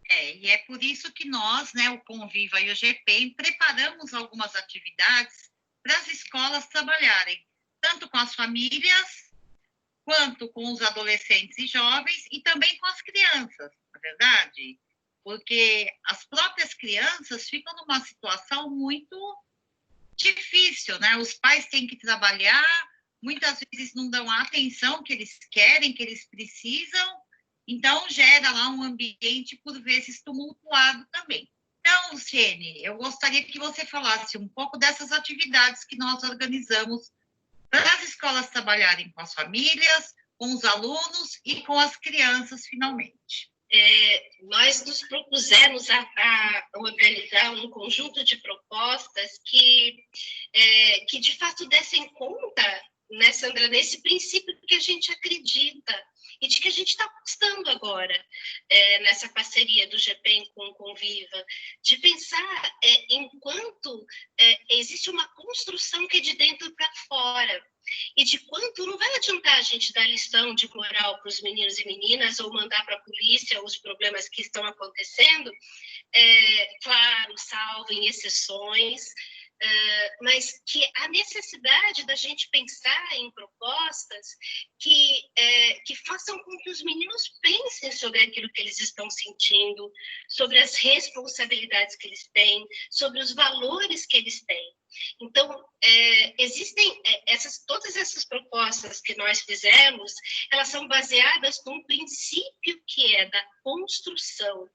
E é por isso que nós, né, o Conviva e o GPEM, preparamos algumas atividades para as escolas trabalharem, tanto com as famílias, quanto com os adolescentes e jovens, e também com as crianças, na verdade, porque as próprias crianças ficam numa situação muito difícil, né? Os pais têm que trabalhar, muitas vezes não dão a atenção que eles querem, que eles precisam, então gera lá um ambiente, por vezes, tumultuado também. Então, Luciene, eu gostaria que você falasse um pouco dessas atividades que nós organizamos para as escolas trabalharem com as famílias, com os alunos e com as crianças, finalmente. Nós nos propusemos a organizar um conjunto de propostas que de fato dessem conta, né, Sandra, nesse princípio que a gente acredita e de que a gente está apostando agora nessa parceria do GPEM com o Conviva, de pensar enquanto existe uma construção que é de dentro para fora, e de quanto não vai adiantar a gente dar lição de moral para os meninos e meninas ou mandar para a polícia os problemas que estão acontecendo, claro, salvem exceções, mas que a necessidade da gente pensar em propostas que façam com que os meninos pensem sobre aquilo que eles estão sentindo, sobre as responsabilidades que eles têm, sobre os valores que eles têm. Então, existem todas essas propostas que nós fizemos, elas são baseadas num princípio que é da construção,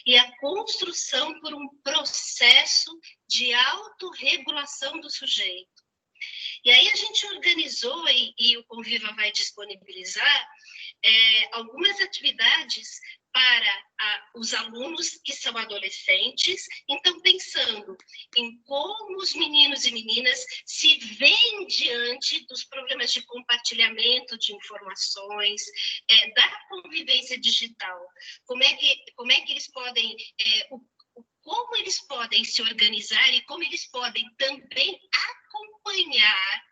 e a construção por um processo de autorregulação do sujeito. E aí a gente organizou, e o Conviva vai disponibilizar, algumas atividades para os alunos que são adolescentes, então pensando em como os meninos e meninas se veem diante dos problemas de compartilhamento de informações, da convivência digital, como é que eles podem, como eles podem se organizar e como eles podem também acompanhar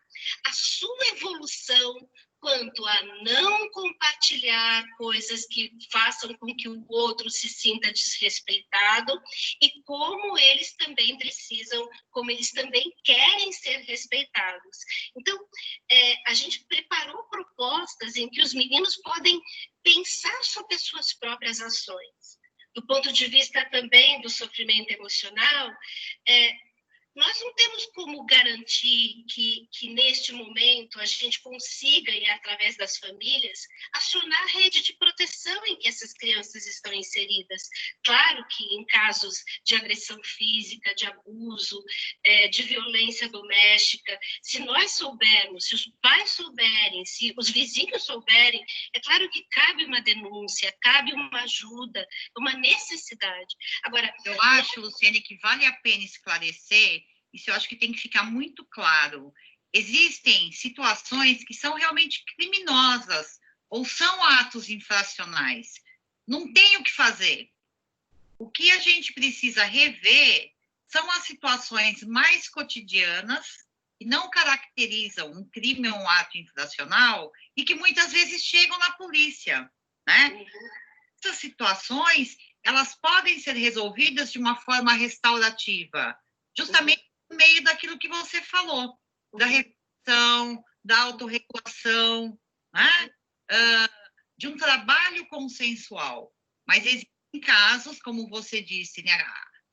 a sua evolução quanto a não compartilhar coisas que façam com que o outro se sinta desrespeitado e como eles também precisam, como eles também querem ser respeitados. Então, a gente preparou propostas em que os meninos podem pensar sobre as suas próprias ações. Do ponto de vista também do sofrimento emocional, nós não temos como garantir que neste momento a gente consiga, e através das famílias, acionar a rede de proteção em que essas crianças estão inseridas. Claro que em casos de agressão física, de abuso, de violência doméstica, se nós soubermos, se os pais souberem, se os vizinhos souberem, é claro que cabe uma denúncia, cabe uma ajuda, uma necessidade. Agora, eu acho, Luciene, que vale a pena esclarecer, isso eu acho que tem que ficar muito claro. Existem situações que são realmente criminosas ou são atos infracionais. Não tem o que fazer. O que a gente precisa rever são as situações mais cotidianas que não caracterizam um crime ou um ato infracional e que muitas vezes chegam na polícia, né? Essas situações, elas podem ser resolvidas de uma forma restaurativa, justamente meio daquilo que você falou, da reflexão, da autorregulação, né? De um trabalho consensual. Mas existem casos, como você disse, né?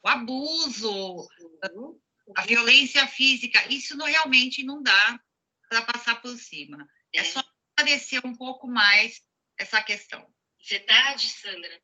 O abuso, a violência física, isso realmente não dá para passar por cima. É só esclarecer um pouco mais essa questão. Verdade, Sandra.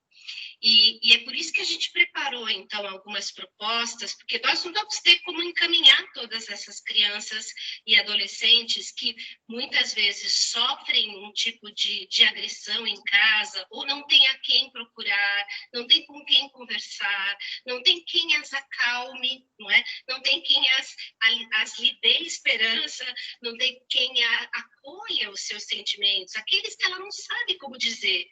E é por isso que a gente preparou, então, algumas propostas, porque nós não vamos ter como encaminhar todas essas crianças e adolescentes que muitas vezes sofrem um tipo de agressão em casa, ou não tem a quem procurar, não tem com quem conversar, não tem quem as acalme, não é? Não tem quem as lhe dê esperança, não tem quem acolha os seus sentimentos, aqueles que ela não sabe como dizer.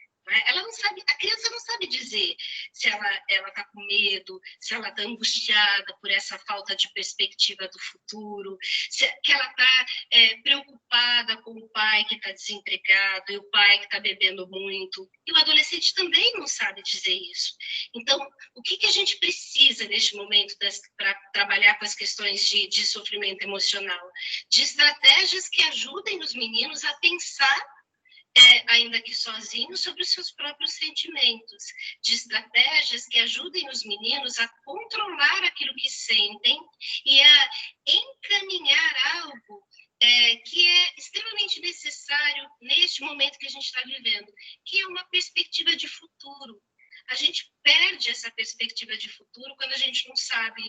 Ela não sabe, a criança não sabe dizer se ela está com medo, se ela está angustiada por essa falta de perspectiva do futuro, que ela está preocupada com o pai que está desempregado e o pai que está bebendo muito. E o adolescente também não sabe dizer isso. Então, o que a gente precisa neste momento para trabalhar com as questões de sofrimento emocional? De estratégias que ajudem os meninos a pensar ainda que sozinhos, sobre os seus próprios sentimentos, de estratégias que ajudem os meninos a controlar aquilo que sentem e a encaminhar algo que é extremamente necessário neste momento que a gente está vivendo, que é uma perspectiva de futuro. A gente perde essa perspectiva de futuro quando a gente não sabe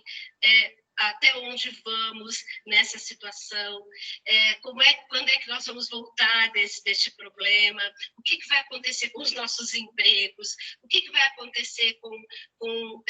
até onde vamos nessa situação, quando é que nós vamos voltar deste problema, o que vai acontecer com os nossos empregos, o que vai acontecer com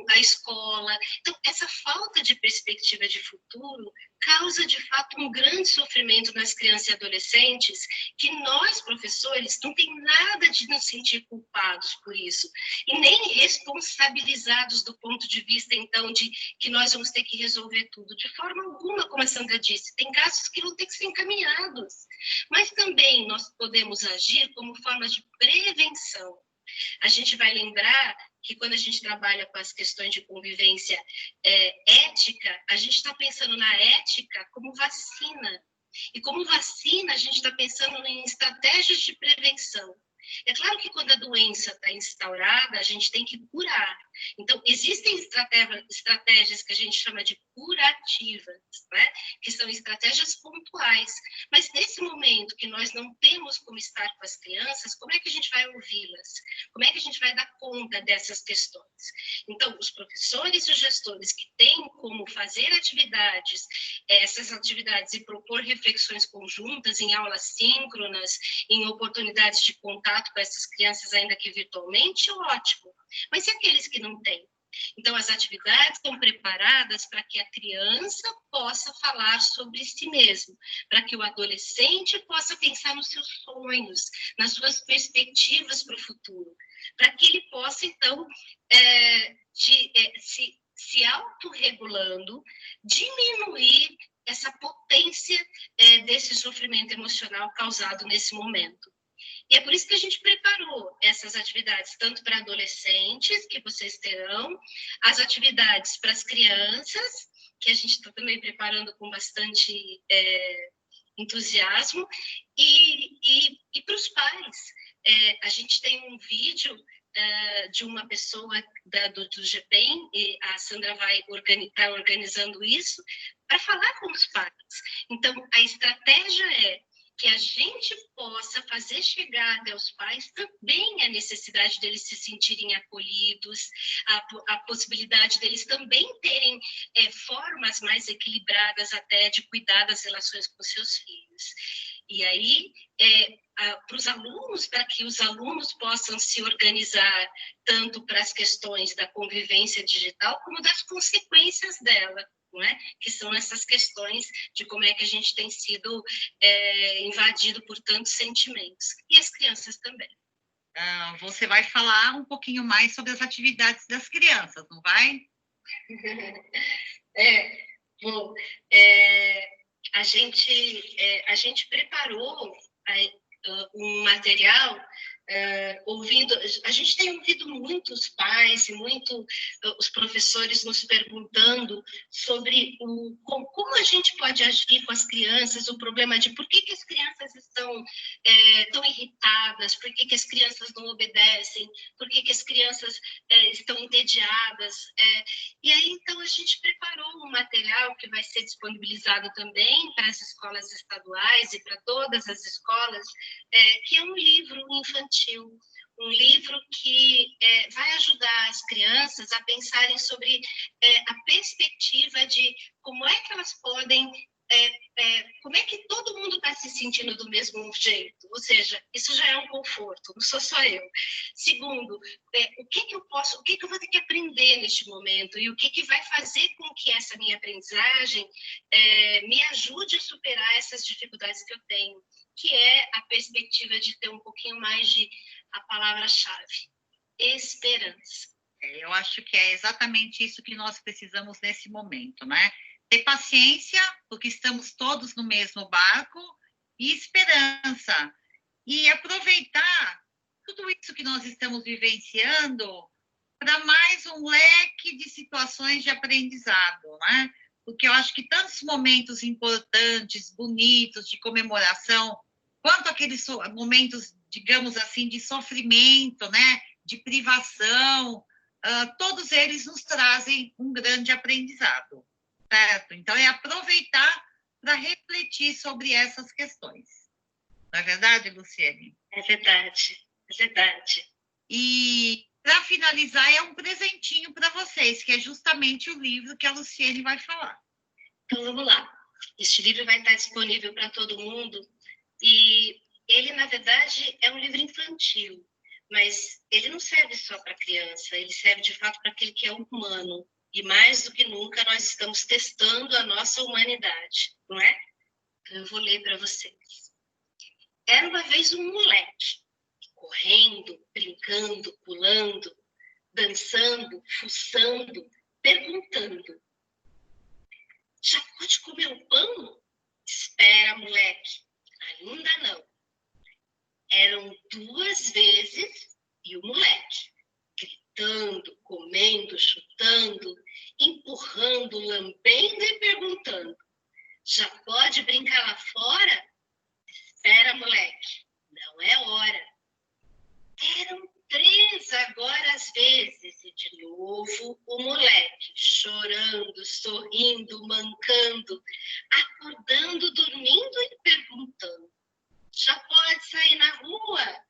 a escola. Então, essa falta de perspectiva de futuro causa, de fato, um grande sofrimento nas crianças e adolescentes, que nós, professores, não tem nada de nos sentir culpados por isso, e nem responsabilizados do ponto de vista, então, de que nós vamos ter que resolver tudo. De forma alguma, como a Sandra disse, tem casos que vão ter que ser encaminhados, mas também nós podemos agir como forma de prevenção. A gente vai lembrar que quando a gente trabalha com as questões de convivência ética, a gente está pensando na ética como vacina. E como vacina, a gente está pensando em estratégias de prevenção. É claro que quando a doença está instaurada, a gente tem que curar. Então, existem estratégias que a gente chama de curativas, né? Que são estratégias pontuais. Mas nesse momento que nós não temos como estar com as crianças, como é que a gente vai ouvi-las? Como é que a gente vai dar conta dessas questões? Então, os professores e os gestores que têm como fazer essas atividades e propor reflexões conjuntas em aulas síncronas, em oportunidades de contato com essas crianças, ainda que virtualmente, ótimo. Mas e aqueles que não têm? Então, as atividades estão preparadas para que a criança possa falar sobre si mesmo, para que o adolescente possa pensar nos seus sonhos, nas suas perspectivas para o futuro, para que ele possa, então, se autorregulando, diminuir essa potência desse sofrimento emocional causado nesse momento. E é por isso que a gente preparou essas atividades, tanto para adolescentes, que vocês terão, as atividades para as crianças, que a gente está também preparando com bastante entusiasmo, e para os pais. A gente tem um vídeo de uma pessoa do GPEM, e a Sandra vai estar organizando isso, para falar com os pais. Então, a estratégia é que a gente possa fazer chegar até os pais também a necessidade deles se sentirem acolhidos, a possibilidade deles também terem formas mais equilibradas até de cuidar das relações com seus filhos. E aí, para os alunos, para que os alunos possam se organizar tanto para as questões da convivência digital como das consequências dela. Não é? Que são essas questões de como é que a gente tem sido invadido por tantos sentimentos. E as crianças também. Você vai falar um pouquinho mais sobre as atividades das crianças, não vai? Bom, a gente preparou um material ouvindo, a gente tem ouvido muitos pais e os professores nos perguntando sobre como a gente pode agir com as crianças, o problema de por que as crianças estão tão irritadas, por que as crianças não obedecem, por que as crianças estão entediadas. E aí, então, a gente preparou um material que vai ser disponibilizado também para as escolas estaduais e para todas as escolas, que é um livro infantil, um livro que vai ajudar as crianças a pensarem sobre a perspectiva de como é que elas podem, como é que todo mundo está se sentindo do mesmo jeito, ou seja, isso já é um conforto, não sou só eu. Segundo, o que eu vou ter que aprender neste momento e o que vai fazer com que essa minha aprendizagem me ajude a superar essas dificuldades que eu tenho, que é a perspectiva de ter um pouquinho mais de a palavra-chave, esperança. Eu acho que é exatamente isso que nós precisamos nesse momento, né? Ter paciência, porque estamos todos no mesmo barco, e esperança. E aproveitar tudo isso que nós estamos vivenciando para mais um leque de situações de aprendizado, né? Porque eu acho que tantos momentos importantes, bonitos, de comemoração, quanto aqueles momentos, digamos assim, de sofrimento, né? De privação, todos eles nos trazem um grande aprendizado, certo? Então, é aproveitar para refletir sobre essas questões. Não é verdade, Luciene? É verdade, é verdade. E, para finalizar, é um presentinho para vocês, que é justamente o livro que a Luciene vai falar. Então, vamos lá. Este livro vai estar disponível para todo mundo e ele, na verdade, é um livro infantil, mas ele não serve só para criança, ele serve, de fato, para aquele que é humano. E, mais do que nunca, nós estamos testando a nossa humanidade, não é? Então, eu vou ler para vocês. Era uma vez um moleque, correndo, brincando, pulando, dançando, fuçando, perguntando. Já pode comer o pão? Espera, moleque. Ainda não. Eram 2 vezes e o moleque, gritando, comendo, chutando, empurrando, lambendo e perguntando. Já pode brincar lá fora? Espera, moleque. Não é hora. Eram 3 agora às vezes, e de novo o moleque, chorando, sorrindo, mancando, acordando, dormindo e perguntando. Já pode sair na rua?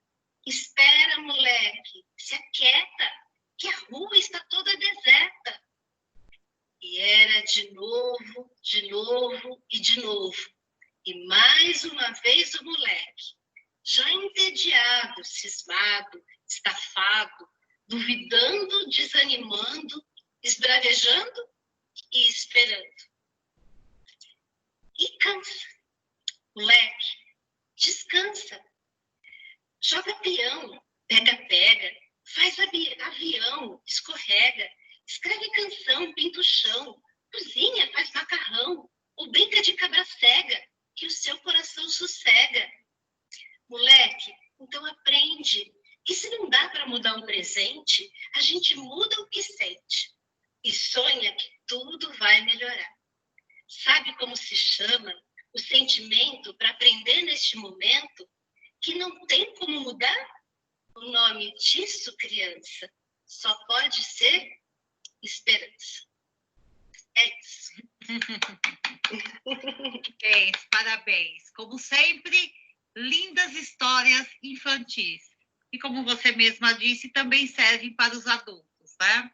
Espera, moleque, se aquieta, que a rua está toda deserta. E era de novo e de novo. E mais uma vez o moleque, já entediado, cismado, estafado, duvidando, desanimando, esbravejando e esperando. E cansa. Moleque, descansa. Joga peão, pega-pega, faz avião, escorrega, escreve canção, pinta o chão, cozinha, faz macarrão, ou brinca de cabra cega, que o seu coração sossega. Moleque, então aprende que se não dá para mudar um presente, a gente muda o que sente e sonha que tudo vai melhorar. Sabe como se chama o sentimento para aprender neste momento que não tem como mudar? O nome disso, criança, só pode ser esperança. É isso. Parabéns. Como sempre, lindas histórias infantis. E como você mesma disse, também servem para os adultos, né?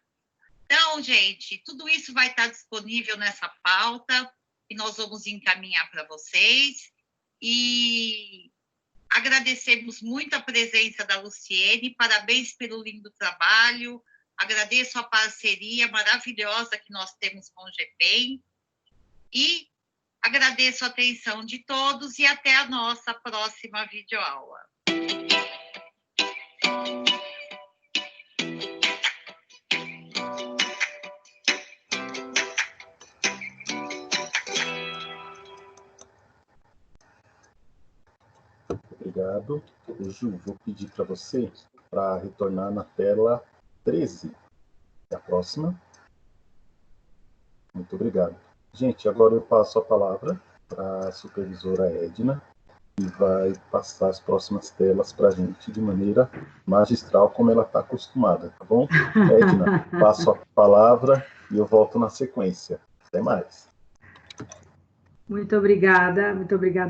Então, gente, tudo isso vai estar disponível nessa pauta que nós vamos encaminhar para vocês. E agradecemos muito a presença da Luciene, parabéns pelo lindo trabalho, agradeço a parceria maravilhosa que nós temos com o GPEM e agradeço a atenção de todos e até a nossa próxima videoaula. Obrigado. obrigado. Ju, vou pedir para você para retornar na tela 13. É a próxima. Muito obrigado. Gente, agora eu passo a palavra para a supervisora Edna, que vai passar as próximas telas para a gente de maneira magistral, como ela está acostumada, tá bom? Edna, passo a palavra e eu volto na sequência. Até mais. Muito obrigada,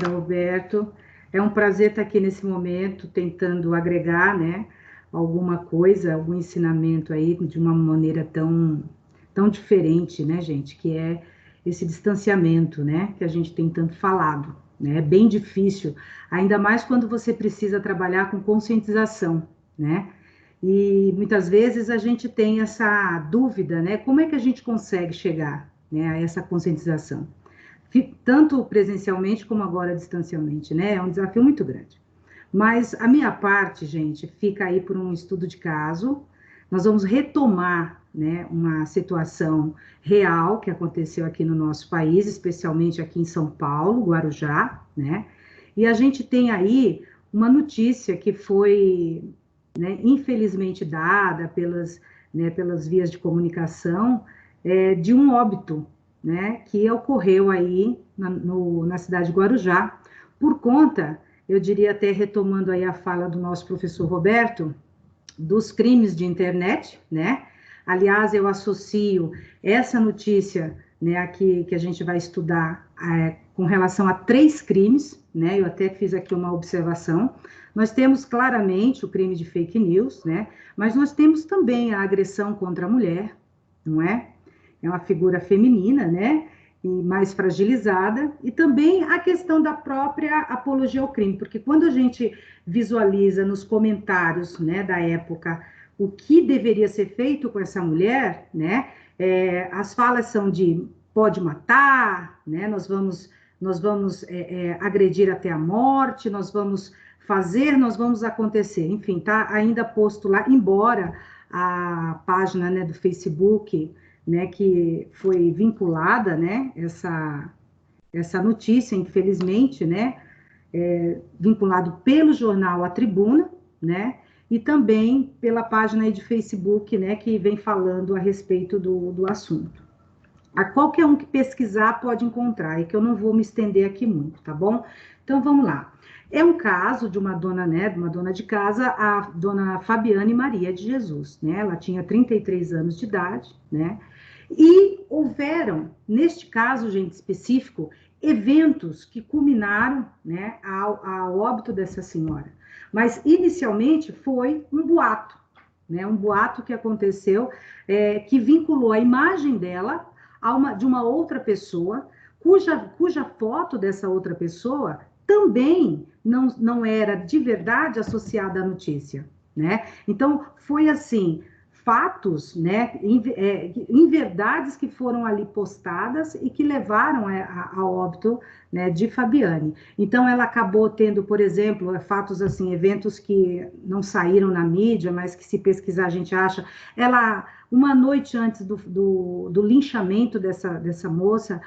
Roberto. É um prazer estar aqui nesse momento, tentando agregar, né, alguma coisa, algum ensinamento aí de uma maneira tão diferente, né, gente, que é esse distanciamento, né, que a gente tem tanto falado, né, é bem difícil, ainda mais quando você precisa trabalhar com conscientização, né, e muitas vezes a gente tem essa dúvida, né, como é que a gente consegue chegar, né, a essa conscientização? Tanto presencialmente como agora distancialmente, né? É um desafio muito grande. Mas a minha parte, gente, fica aí por um estudo de caso. Nós vamos retomar, né, uma situação real que aconteceu aqui no nosso país, especialmente aqui em São Paulo, Guarujá, né? E a gente tem aí uma notícia que foi, né, infelizmente dada pelas vias de comunicação, de um óbito, né, que ocorreu aí na cidade de Guarujá, por conta, eu diria até retomando aí a fala do nosso professor Roberto, dos crimes de internet, né? Aliás, eu associo essa notícia, né, aqui que a gente vai estudar com relação a 3 crimes, né? Eu até fiz aqui uma observação. Nós temos claramente o crime de fake news, né? Mas nós temos também a agressão contra a mulher, não é? É uma figura feminina, né, e mais fragilizada, e também a questão da própria apologia ao crime, porque quando a gente visualiza nos comentários, né, da época, o que deveria ser feito com essa mulher, né, as falas são de pode matar, né, nós vamos agredir até a morte, nós vamos acontecer, enfim, tá ainda posto lá, embora a página, né, do Facebook, né, que foi vinculada, né, essa notícia, infelizmente, né, vinculado pelo jornal A Tribuna, né, e também pela página aí de Facebook, né, que vem falando a respeito do assunto. A qualquer um que pesquisar pode encontrar, e que eu não vou me estender aqui muito, tá bom? Então, vamos lá. É um caso de uma dona, né, de uma dona de casa, a dona Fabiane Maria de Jesus, né, ela tinha 33 anos de idade, né, e houveram, neste caso, gente, específico, eventos que culminaram, né, ao óbito dessa senhora. Mas, inicialmente, foi um boato, né, um boato que aconteceu, que vinculou a imagem dela de uma outra pessoa, cuja foto dessa outra pessoa também não era de verdade associada à notícia, né? Então, foi assim, fatos, né, inverdades que foram ali postadas e que levaram ao óbito, né, de Fabiane. Então, ela acabou tendo, por exemplo, fatos assim, eventos que não saíram na mídia, mas que se pesquisar a gente acha, uma noite antes do linchamento dessa moça,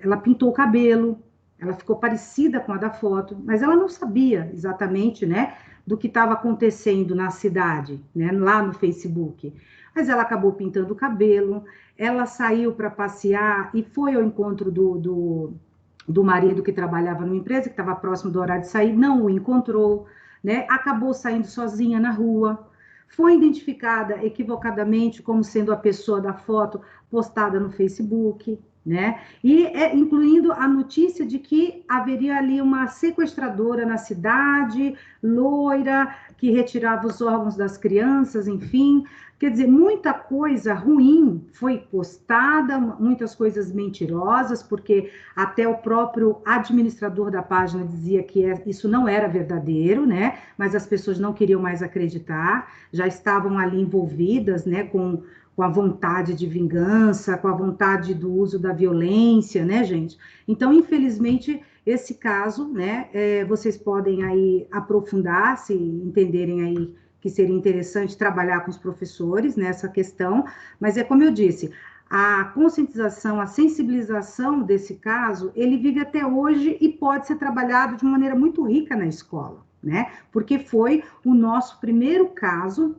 ela pintou o cabelo, ela ficou parecida com a da foto, mas ela não sabia exatamente, né, do que estava acontecendo na cidade, né, lá no Facebook. Mas ela acabou pintando o cabelo, ela saiu para passear e foi ao encontro do marido que trabalhava numa empresa, que estava próximo do horário de sair, não o encontrou, né, acabou saindo sozinha na rua, foi identificada equivocadamente como sendo a pessoa da foto postada no Facebook, né? E incluindo a notícia de que haveria ali uma sequestradora na cidade, loira, que retirava os órgãos das crianças, enfim. Quer dizer, muita coisa ruim foi postada, muitas coisas mentirosas, porque até o próprio administrador da página dizia que isso não era verdadeiro, né? Mas as pessoas não queriam mais acreditar, já estavam ali envolvidas, né, com a vontade de vingança, com a vontade do uso da violência, né, gente? Então, infelizmente, esse caso, né, vocês podem aí aprofundar, se entenderem aí que seria interessante trabalhar com os professores nessa questão, mas como eu disse, a conscientização, a sensibilização desse caso, ele vive até hoje e pode ser trabalhado de uma maneira muito rica na escola, né? Porque foi o nosso primeiro caso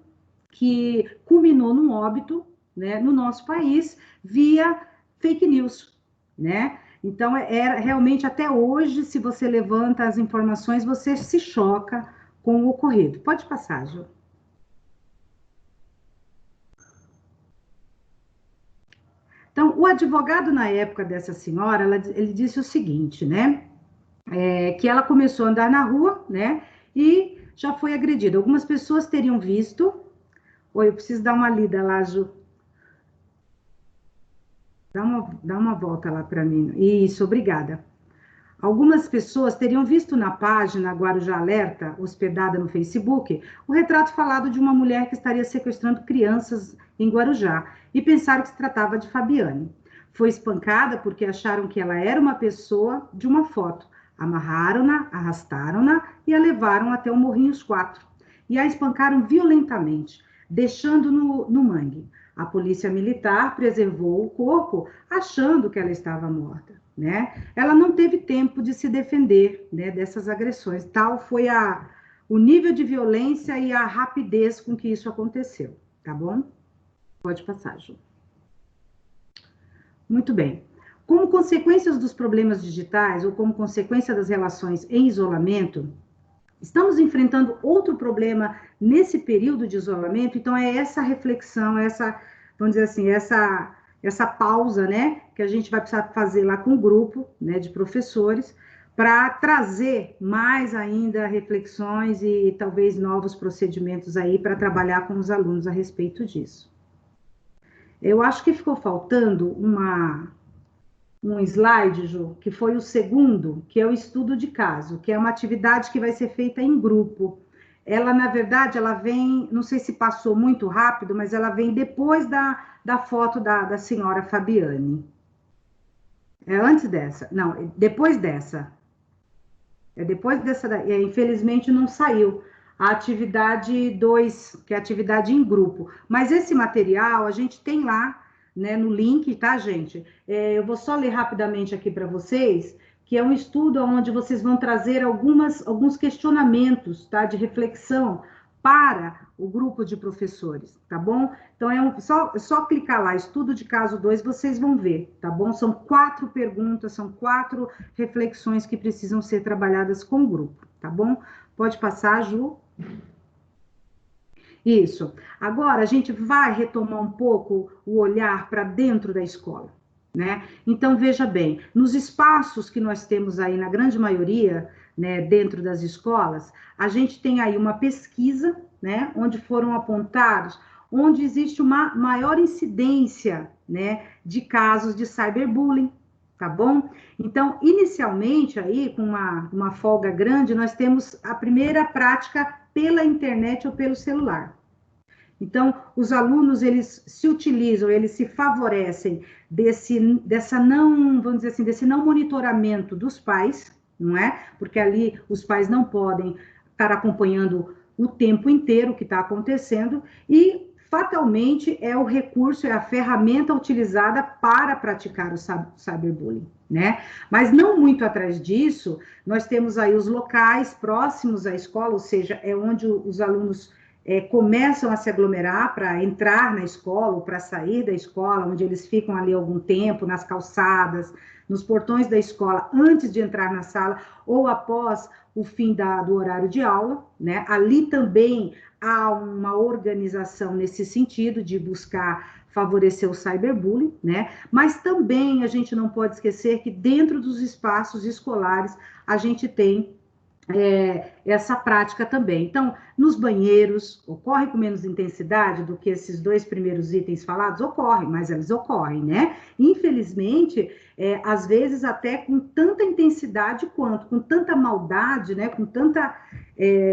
que culminou num óbito, né, no nosso país via fake news, né? Então, realmente, até hoje, se você levanta as informações, você se choca com o ocorrido. Pode passar, Ju. Então, o advogado, na época dessa senhora, ele disse o seguinte, né? Que ela começou a andar na rua, né? E já foi agredida. Algumas pessoas teriam visto... Oi, eu preciso dar uma lida lá, Ju. Dá uma volta lá para mim. Isso, obrigada. Algumas pessoas teriam visto na página Guarujá Alerta, hospedada no Facebook, o retrato falado de uma mulher que estaria sequestrando crianças em Guarujá e pensaram que se tratava de Fabiane. Foi espancada porque acharam que ela era uma pessoa de uma foto. Amarraram-na, arrastaram-na e a levaram até o Morrinhos 4. E a espancaram violentamente, deixando no mangue. A polícia militar preservou o corpo, achando que ela estava morta, né? Ela não teve tempo de se defender, né, dessas agressões. Tal foi o nível de violência e a rapidez com que isso aconteceu, tá bom? Pode passar, Ju. Muito bem. Como consequências dos problemas digitais ou como consequência das relações em isolamento, estamos enfrentando outro problema nesse período de isolamento, então é essa reflexão, vamos dizer assim, essa pausa, né, que a gente vai precisar fazer lá com o grupo, né, de professores, para trazer mais ainda reflexões e talvez novos procedimentos aí para trabalhar com os alunos a respeito disso. Eu acho que ficou faltando um slide, Ju, que foi o segundo, que é o estudo de caso, que é uma atividade que vai ser feita em grupo. Ela, na verdade, ela vem, não sei se passou muito rápido, mas ela vem depois da foto da senhora Fabiane. É antes dessa? Não, depois dessa. É depois dessa, infelizmente não saiu. A atividade 2, que é a atividade em grupo. Mas esse material a gente tem lá, né, no link, tá, gente? Eu vou só ler rapidamente aqui para vocês, que é um estudo onde vocês vão trazer alguns questionamentos, tá, de reflexão para o grupo de professores, tá bom? Então, só clicar lá, estudo de caso 2, vocês vão ver, tá bom? São 4 perguntas, são 4 reflexões que precisam ser trabalhadas com o grupo, tá bom? Pode passar, Ju. Isso. Agora, a gente vai retomar um pouco o olhar para dentro da escola, né? Então, veja bem, nos espaços que nós temos aí, na grande maioria, né, dentro das escolas, a gente tem aí uma pesquisa, né, onde foram apontados, onde existe uma maior incidência, né, de casos de cyberbullying, tá bom? Então, inicialmente aí, com uma folga grande, nós temos a primeira prática pela internet ou pelo celular. Então, os alunos, eles se utilizam, eles se favorecem dessa não, vamos dizer assim, desse não monitoramento dos pais, não é? Porque ali os pais não podem estar acompanhando o tempo inteiro o que está acontecendo e, fatalmente, é o recurso, é a ferramenta utilizada para praticar o cyberbullying, né? Mas não muito atrás disso, nós temos aí os locais próximos à escola, ou seja, é onde os alunos começam a se aglomerar para entrar na escola ou para sair da escola, onde eles ficam ali algum tempo, nas calçadas, nos portões da escola, antes de entrar na sala ou após o fim do horário de aula, né? Ali também há uma organização nesse sentido de buscar favorecer o cyberbullying, né? Mas também a gente não pode esquecer que dentro dos espaços escolares a gente tem essa prática também. Então, nos banheiros, ocorre com menos intensidade do que esses 2 primeiros itens falados? Ocorre, mas eles ocorrem, né? Infelizmente, às vezes até com tanta intensidade quanto, com tanta maldade, né? Com tanta,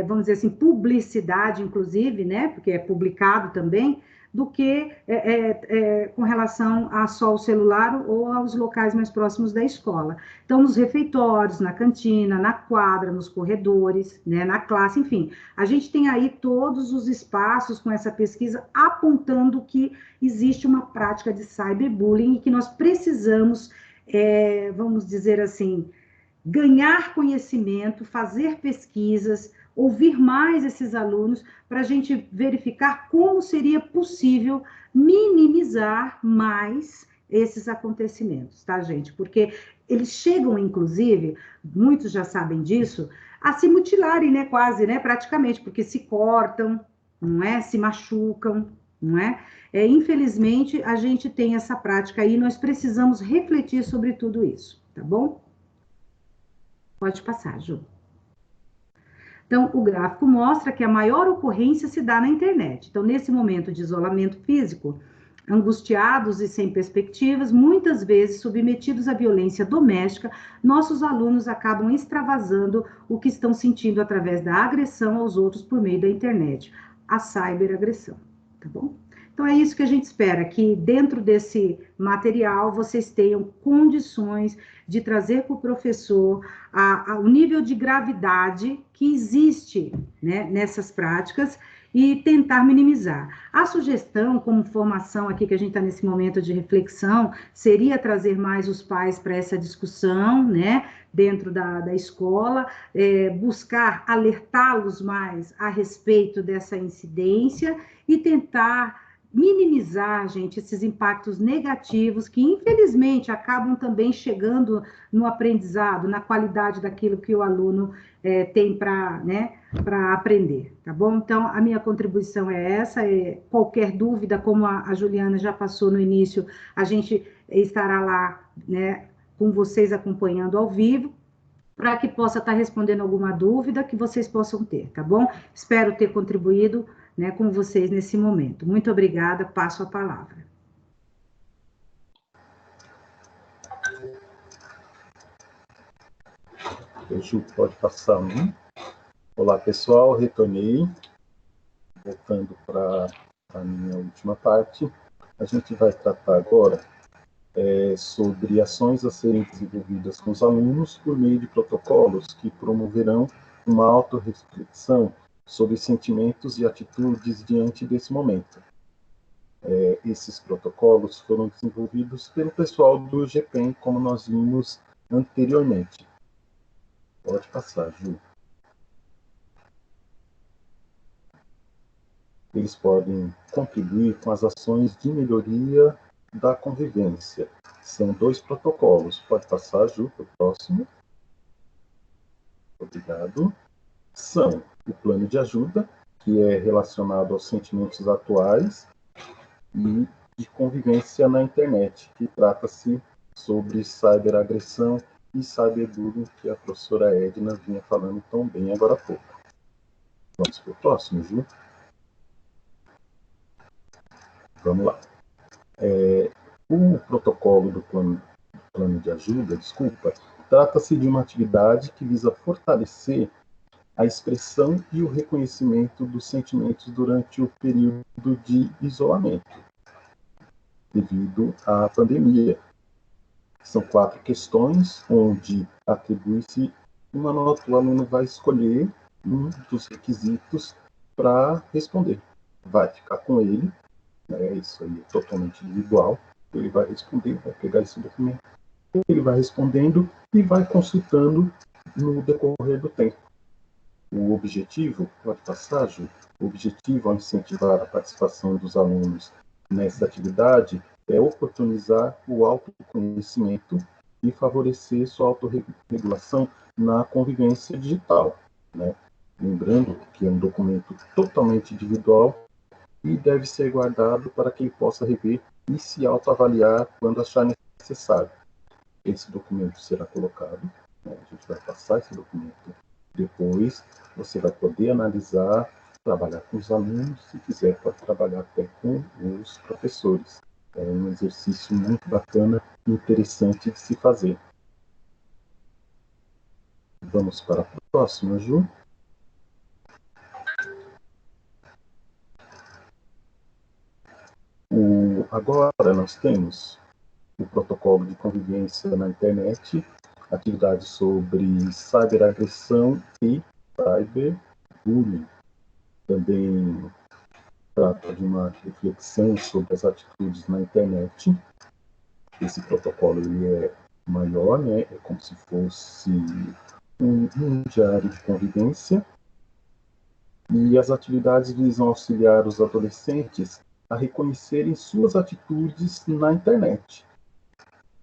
vamos dizer assim, publicidade, inclusive, né? Porque é publicado também, do que com relação a só o celular ou aos locais mais próximos da escola. Então, nos refeitórios, na cantina, na quadra, nos corredores, né, na classe, enfim, a gente tem aí todos os espaços com essa pesquisa apontando que existe uma prática de cyberbullying e que nós precisamos, vamos dizer assim, ganhar conhecimento, fazer pesquisas, ouvir mais esses alunos para a gente verificar como seria possível minimizar mais esses acontecimentos, tá, gente? Porque eles chegam, inclusive, muitos já sabem disso, a se mutilarem, né, quase, né, praticamente, porque se cortam, não é? Se machucam, não é? Infelizmente, a gente tem essa prática aí, nós precisamos refletir sobre tudo isso, tá bom? Pode passar, Ju. Então, o gráfico mostra que a maior ocorrência se dá na internet. Então, nesse momento de isolamento físico, angustiados e sem perspectivas, muitas vezes submetidos à violência doméstica, nossos alunos acabam extravasando o que estão sentindo através da agressão aos outros por meio da internet, a cyberagressão, tá bom? Então, é isso que a gente espera, que dentro desse material vocês tenham condições de trazer para o professor o nível de gravidade que existe, né, nessas práticas e tentar minimizar. A sugestão, como formação aqui, que a gente está nesse momento de reflexão, seria trazer mais os pais para essa discussão, né, dentro da escola, buscar alertá-los mais a respeito dessa incidência e tentar minimizar, gente, esses impactos negativos que, infelizmente, acabam também chegando no aprendizado, na qualidade daquilo que o aluno tem para aprender, tá bom? Então, a minha contribuição é essa, qualquer dúvida, como a Juliana já passou no início, a gente estará lá, né, com vocês acompanhando ao vivo, para que possa estar respondendo alguma dúvida que vocês possam ter, tá bom? Espero ter contribuído, né, com vocês nesse momento. Muito obrigada, passo a palavra. O Ju pode passar, né? Olá, pessoal, retornei. Voltando para a minha última parte, a gente vai tratar agora sobre ações a serem desenvolvidas com os alunos por meio de protocolos que promoverão uma autorreflexão sobre sentimentos e atitudes diante desse momento. Esses protocolos foram desenvolvidos pelo pessoal do GPEM, como nós vimos anteriormente. Pode passar, Ju. Eles podem contribuir com as ações de melhoria da convivência. São 2 protocolos. Pode passar, Ju, para o próximo. Obrigado. São o plano de ajuda, que é relacionado aos sentimentos atuais, e de convivência na internet, que trata-se sobre cyberagressão e cyberbullying, que a professora Edna vinha falando tão bem agora há pouco. Vamos para o próximo, Ju. Vamos lá. O protocolo do plano de ajuda, trata-se de uma atividade que visa fortalecer a expressão e o reconhecimento dos sentimentos durante o período de isolamento, devido à pandemia. São 4 questões, onde atribui-se uma nota. O aluno vai escolher um dos requisitos para responder. Vai ficar com ele, isso aí é totalmente individual. Ele vai responder, vai pegar esse documento, ele vai respondendo e vai consultando no decorrer do tempo. O objetivo, pode passar, Ju? O objetivo ao incentivar a participação dos alunos nessa atividade é oportunizar o autoconhecimento e favorecer sua autorregulação na convivência digital, né? Lembrando que é um documento totalmente individual e deve ser guardado para que ele possa rever e se autoavaliar quando achar necessário. Esse documento será colocado, né? A gente vai passar esse documento. Depois, você vai poder analisar, trabalhar com os alunos, se quiser, pode trabalhar até com os professores. É um exercício muito bacana e interessante de se fazer. Vamos para a próxima, Ju. agora nós temos o protocolo de convivência na internet, atividades sobre cyberagressão e cyberbullying. Também trata de uma reflexão sobre as atitudes na internet. Esse protocolo ele é maior, né? É como se fosse um diário de convivência. E as atividades visam auxiliar os adolescentes a reconhecerem suas atitudes na internet,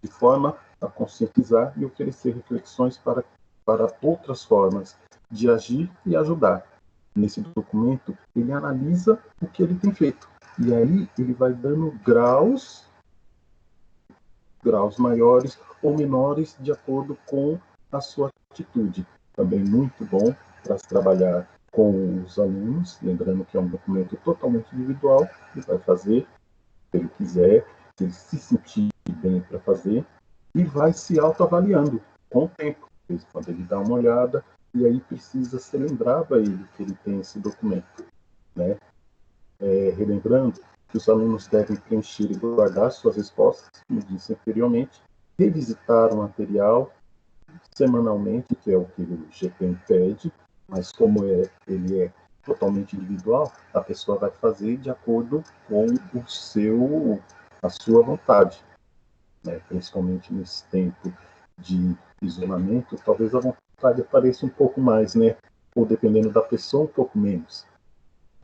de forma a conscientizar e oferecer reflexões para outras formas de agir e ajudar. Nesse documento, ele analisa o que ele tem feito. E aí ele vai dando graus maiores ou menores de acordo com a sua atitude. Também muito bom para se trabalhar com os alunos, lembrando que é um documento totalmente individual, ele vai fazer se ele quiser, se ele se sentir bem para fazer, e vai se autoavaliando com o tempo. Quando ele dá uma olhada, e aí precisa ser lembrado a ele que ele tem esse documento, né? Relembrando que os alunos devem preencher e guardar suas respostas, como disse anteriormente, revisitar o material semanalmente, que é o que o GPM pede, mas como ele é totalmente individual, a pessoa vai fazer de acordo com a sua vontade, né? Principalmente nesse tempo de isolamento, talvez a vontade apareça um pouco mais, né? Ou dependendo da pessoa, um pouco menos.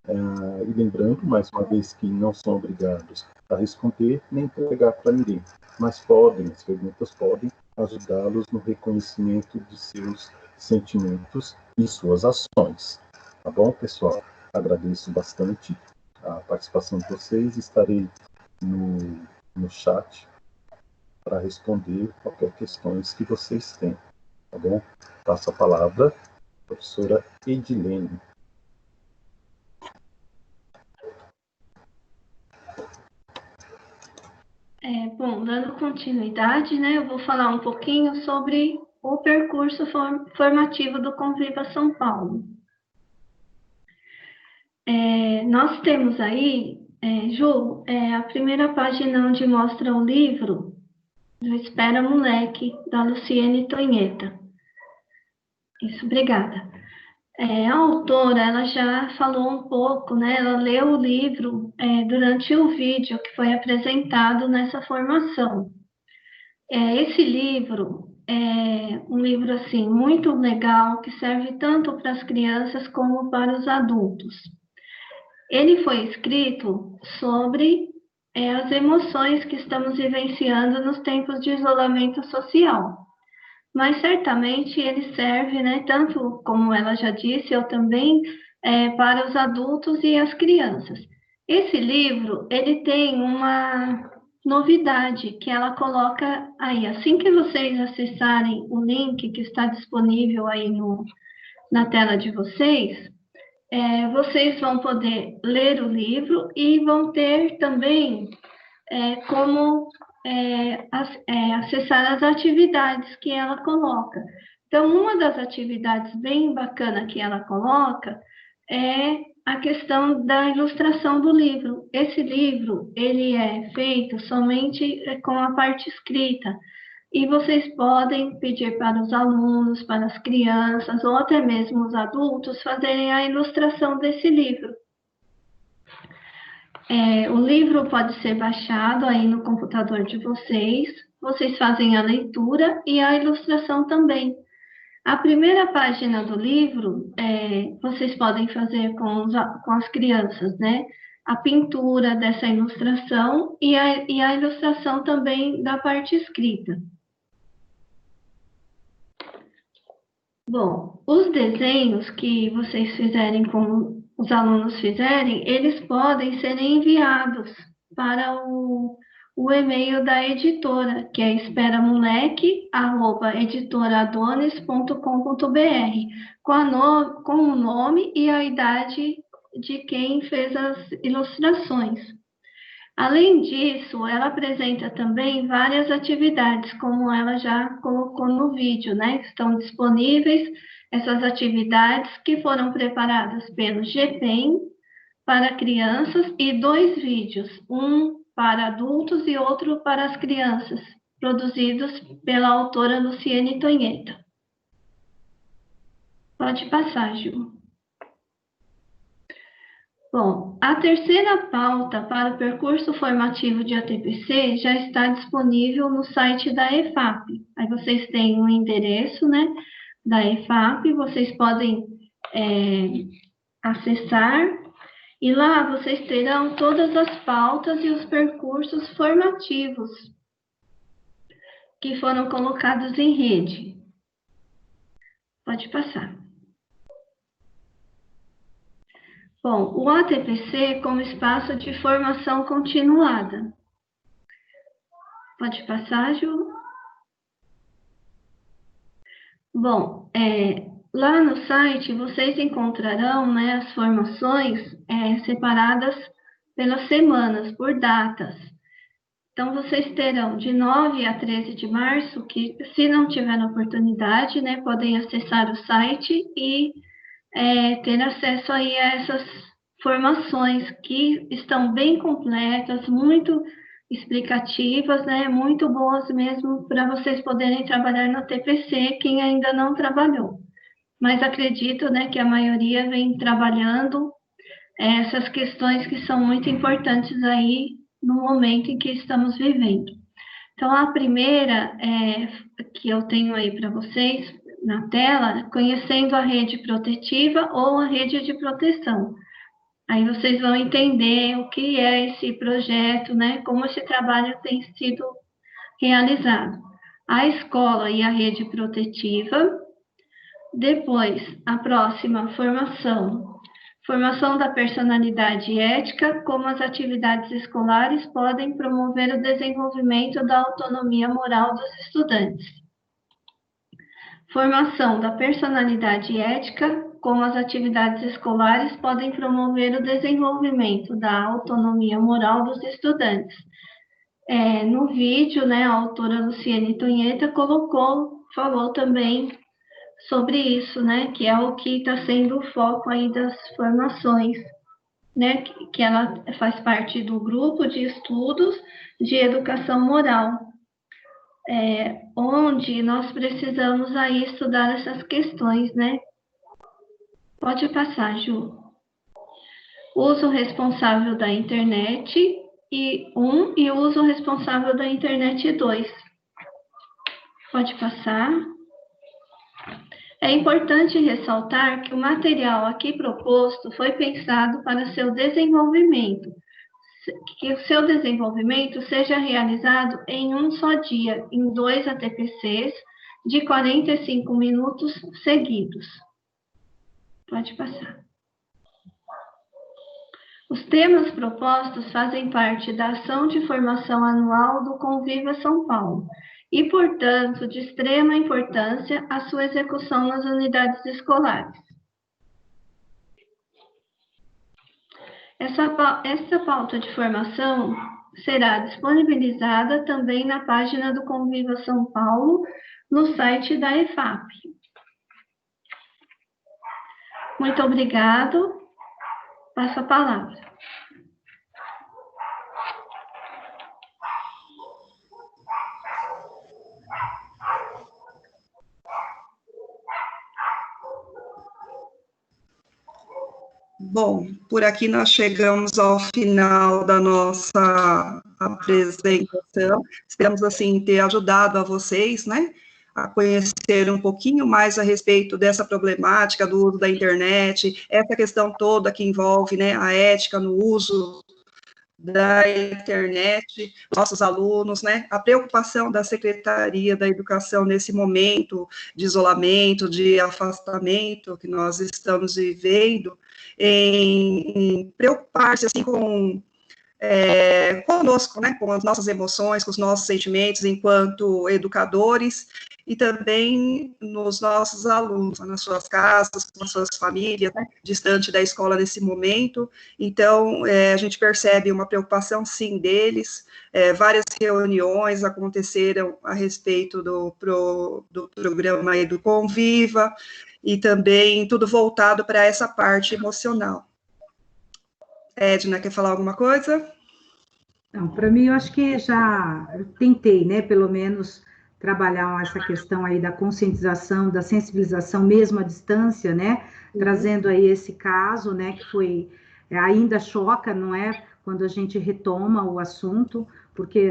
E lembrando, mais uma vez, que não são obrigados a responder nem entregar para ninguém, mas as perguntas podem ajudá-los no reconhecimento de seus sentimentos e suas ações. Tá bom, pessoal? Agradeço bastante a participação de vocês. Estarei no chat para responder qualquer questões que vocês tenham. Tá bom? Passo a palavra à professora Edilene. Bom, dando continuidade, né, eu vou falar um pouquinho sobre o percurso formativo do Conviva São Paulo. Nós temos aí, Ju, a primeira página onde mostra o livro do Espera Moleque, da Luciene Tonheta. Isso, obrigada. A autora, ela já falou um pouco, né? Ela leu o livro durante o vídeo que foi apresentado nessa formação. Esse livro é um livro, assim, muito legal, que serve tanto para as crianças como para os adultos. Ele foi escrito sobre as emoções que estamos vivenciando nos tempos de isolamento social. Mas certamente ele serve, né, tanto como ela já disse, eu também, para os adultos e as crianças. Esse livro, ele tem uma novidade que ela coloca aí. Assim que vocês acessarem o link que está disponível aí na tela de vocês, vocês vão poder ler o livro e vão ter também como acessar as atividades que ela coloca. Então, uma das atividades bem bacana que ela coloca é a questão da ilustração do livro. Esse livro, ele é feito somente com a parte escrita, e vocês podem pedir para os alunos, para as crianças, ou até mesmo os adultos, fazerem a ilustração desse livro. O livro pode ser baixado aí no computador de vocês fazem a leitura e a ilustração também. A primeira página do livro, vocês podem fazer com as crianças, né? A pintura dessa ilustração e a ilustração também da parte escrita. Bom, os desenhos que vocês fizerem, como os alunos fizerem, eles podem ser enviados para o e-mail da editora, que é esperamoleque@editoradones.com.br, com o nome e a idade de quem fez as ilustrações. Além disso, ela apresenta também várias atividades, como ela já colocou no vídeo, né? Estão disponíveis essas atividades que foram preparadas pelo GPEM para crianças e 2 vídeos, um para adultos e outro para as crianças, produzidos pela autora Luciene Tonheta. Pode passar, Ju. Bom, a terceira pauta para o percurso formativo de ATPC já está disponível no site da EFAP. Aí vocês têm o endereço, né, da EFAP, vocês podem acessar, e lá vocês terão todas as pautas e os percursos formativos que foram colocados em rede. Pode passar. Bom, o ATPC como espaço de formação continuada. Pode passar, Ju? Bom, lá no site vocês encontrarão, né, as formações separadas pelas semanas, por datas. Então, vocês terão de 9 a 13 de março, que se não tiver oportunidade, né, podem acessar o site e ter acesso aí a essas formações que estão bem completas, muito explicativas, né, muito boas mesmo para vocês poderem trabalhar no TPC, quem ainda não trabalhou. Mas acredito, né, que a maioria vem trabalhando essas questões que são muito importantes aí no momento em que estamos vivendo. Então, a primeira que eu tenho aí para vocês na tela, conhecendo a rede protetiva ou a rede de proteção. Aí vocês vão entender o que é esse projeto, né? Como esse trabalho tem sido realizado. A escola e a rede protetiva. Depois, a próxima formação. Formação da personalidade ética, como as atividades escolares podem promover o desenvolvimento da autonomia moral dos estudantes. Formação da personalidade ética, como as atividades escolares podem promover o desenvolvimento da autonomia moral dos estudantes. No vídeo, né, a autora Luciene Tonheta falou também sobre isso, né, que é o que está sendo o foco aí das formações, né, que ela faz parte do grupo de estudos de educação moral, onde nós precisamos aí estudar essas questões, né. Pode passar, Ju. Uso responsável da internet e uso responsável da internet 2. Pode passar. É importante ressaltar que o material aqui proposto foi pensado para seu desenvolvimento, que o seu desenvolvimento seja realizado em um só dia, em 2 ATPCs de 45 minutos seguidos. Pode passar. Os temas propostos fazem parte da ação de formação anual do Conviva São Paulo e, portanto, de extrema importância a sua execução nas unidades escolares. Essa pauta de formação será disponibilizada também na página do Conviva São Paulo, no site da EFAP. Muito obrigado. Passo a palavra. Bom, por aqui nós chegamos ao final da nossa apresentação. Esperamos, assim, ter ajudado a vocês, né, a conhecer um pouquinho mais a respeito dessa problemática do uso da internet, essa questão toda que envolve, né, a ética no uso da internet, nossos alunos, né, a preocupação da Secretaria da Educação nesse momento de isolamento, de afastamento que nós estamos vivendo, em preocupar-se, assim, conosco, né, com as nossas emoções, com os nossos sentimentos enquanto educadores, e também nos nossos alunos, nas suas casas, com as suas famílias, né, distante da escola nesse momento. Então, a gente percebe uma preocupação, sim, deles. Várias reuniões aconteceram a respeito do programa aí do Conviva, e também tudo voltado para essa parte emocional. Edna, quer falar alguma coisa? Então, para mim, eu acho que eu tentei, né, pelo menos, trabalhar essa questão aí da conscientização, da sensibilização mesmo à distância, né, trazendo aí esse caso, né, que foi, ainda choca, não é, quando a gente retoma o assunto,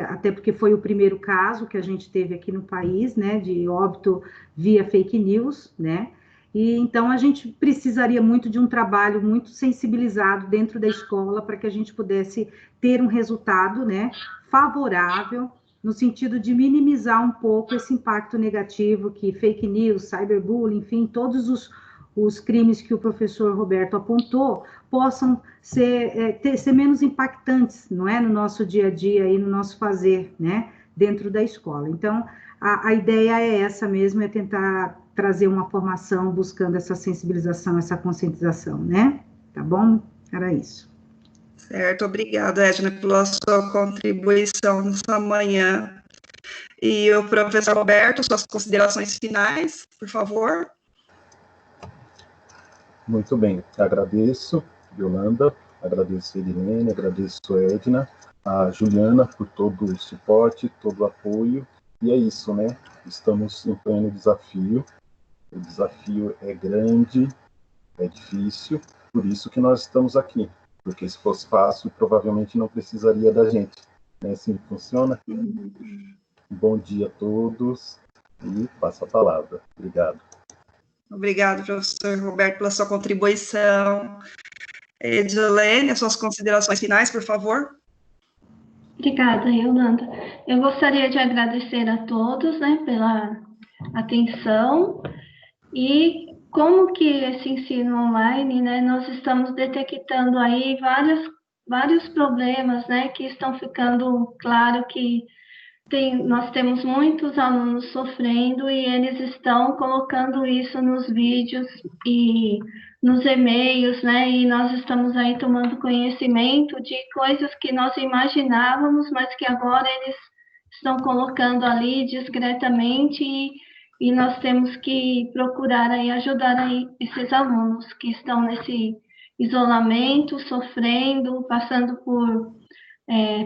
até porque foi o primeiro caso que a gente teve aqui no país, né, de óbito via fake news, né, e então a gente precisaria muito de um trabalho muito sensibilizado dentro da escola para que a gente pudesse ter um resultado, né, favorável, no sentido de minimizar um pouco esse impacto negativo que fake news, cyberbullying, enfim, todos os crimes que o professor Roberto apontou possam ser menos impactantes, não é, no nosso dia a dia e no nosso fazer, né, dentro da escola. Então, a ideia é essa mesmo, é tentar trazer uma formação buscando essa sensibilização, essa conscientização, né? Tá bom? Era isso. Certo, obrigada, Edna, pela sua contribuição nessa manhã. E o professor Roberto, suas considerações finais, por favor. Muito bem, agradeço, Yolanda, agradeço a Edilene, agradeço a Edna, a Juliana por todo o suporte, todo o apoio, e é isso, né? Estamos em pleno desafio, o desafio é grande, é difícil, por isso que nós estamos aqui, porque se fosse fácil, provavelmente não precisaria da gente, né? Assim funciona? Bom dia a todos, e passo a palavra. Obrigado. Obrigado, professor Roberto, pela sua contribuição. Edilene, as suas considerações finais, por favor. Obrigada, Yolanda. Eu gostaria de agradecer a todos, né, pela atenção e como que esse ensino online, né, nós estamos detectando aí vários problemas, né, que estão ficando claro que nós temos muitos alunos sofrendo e eles estão colocando isso nos vídeos e nos e-mails, né? E nós estamos aí tomando conhecimento de coisas que nós imaginávamos, mas que agora eles estão colocando ali discretamente e nós temos que procurar aí ajudar aí esses alunos que estão nesse isolamento, sofrendo, passando por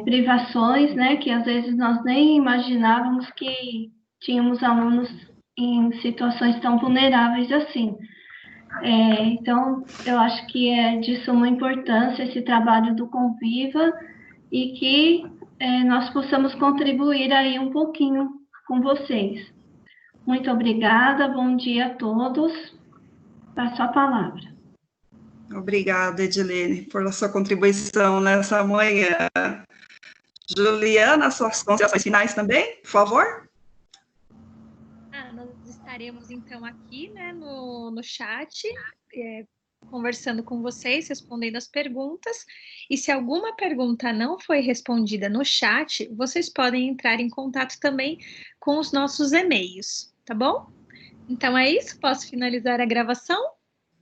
privações, né, que às vezes nós nem imaginávamos que tínhamos alunos em situações tão vulneráveis assim. Então, eu acho que é de suma importância esse trabalho do Conviva e que nós possamos contribuir aí um pouquinho com vocês. Muito obrigada, bom dia a todos. Passo a palavra. Obrigada, Edilene, por sua contribuição nessa manhã. Juliana, suas considerações finais também, por favor? Nós estaremos, então, aqui, né, no chat, conversando com vocês, respondendo as perguntas. E se alguma pergunta não foi respondida no chat, vocês podem entrar em contato também com os nossos e-mails, tá bom? Então, é isso? Posso finalizar a gravação?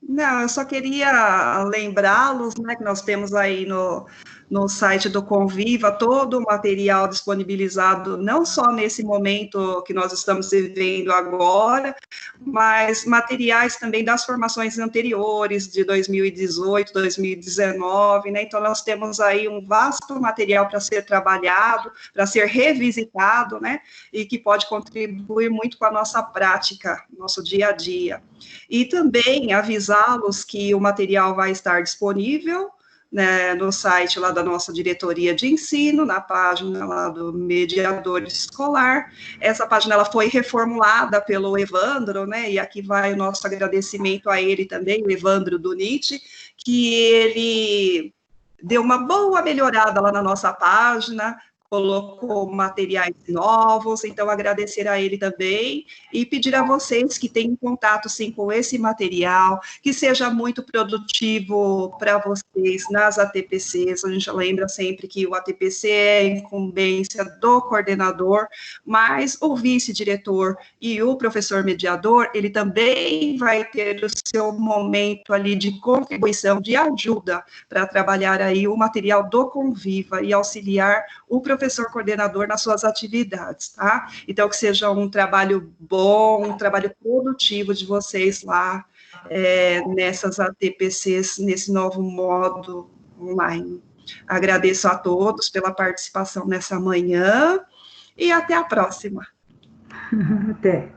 Não, eu só queria lembrá-los, né, que nós temos aí no site do Conviva todo o material disponibilizado, não só nesse momento que nós estamos vivendo agora, mas materiais também das formações anteriores, de 2018, 2019, né, então nós temos aí um vasto material para ser trabalhado, para ser revisitado, né, e que pode contribuir muito com a nossa prática, nosso dia a dia. E também avisá-los que o material vai estar disponível, né, no site lá da nossa diretoria de ensino, na página lá do mediador escolar. Essa página ela foi reformulada pelo Evandro, né, e aqui vai o nosso agradecimento a ele também, o Evandro Duniti, que ele deu uma boa melhorada lá na nossa página, colocou materiais novos, então agradecer a ele também e pedir a vocês que tenham contato, sim, com esse material, que seja muito produtivo para vocês nas ATPCs. A gente lembra sempre que o ATPC é incumbência do coordenador, mas o vice-diretor e o professor mediador, ele também vai ter o seu momento ali de contribuição, de ajuda para trabalhar aí o material do Conviva e auxiliar o professor coordenador nas suas atividades, tá? Então, que seja um trabalho bom, um trabalho produtivo de vocês lá, nessas ATPCs, nesse novo modo online. Agradeço a todos pela participação nessa manhã e até a próxima. Até.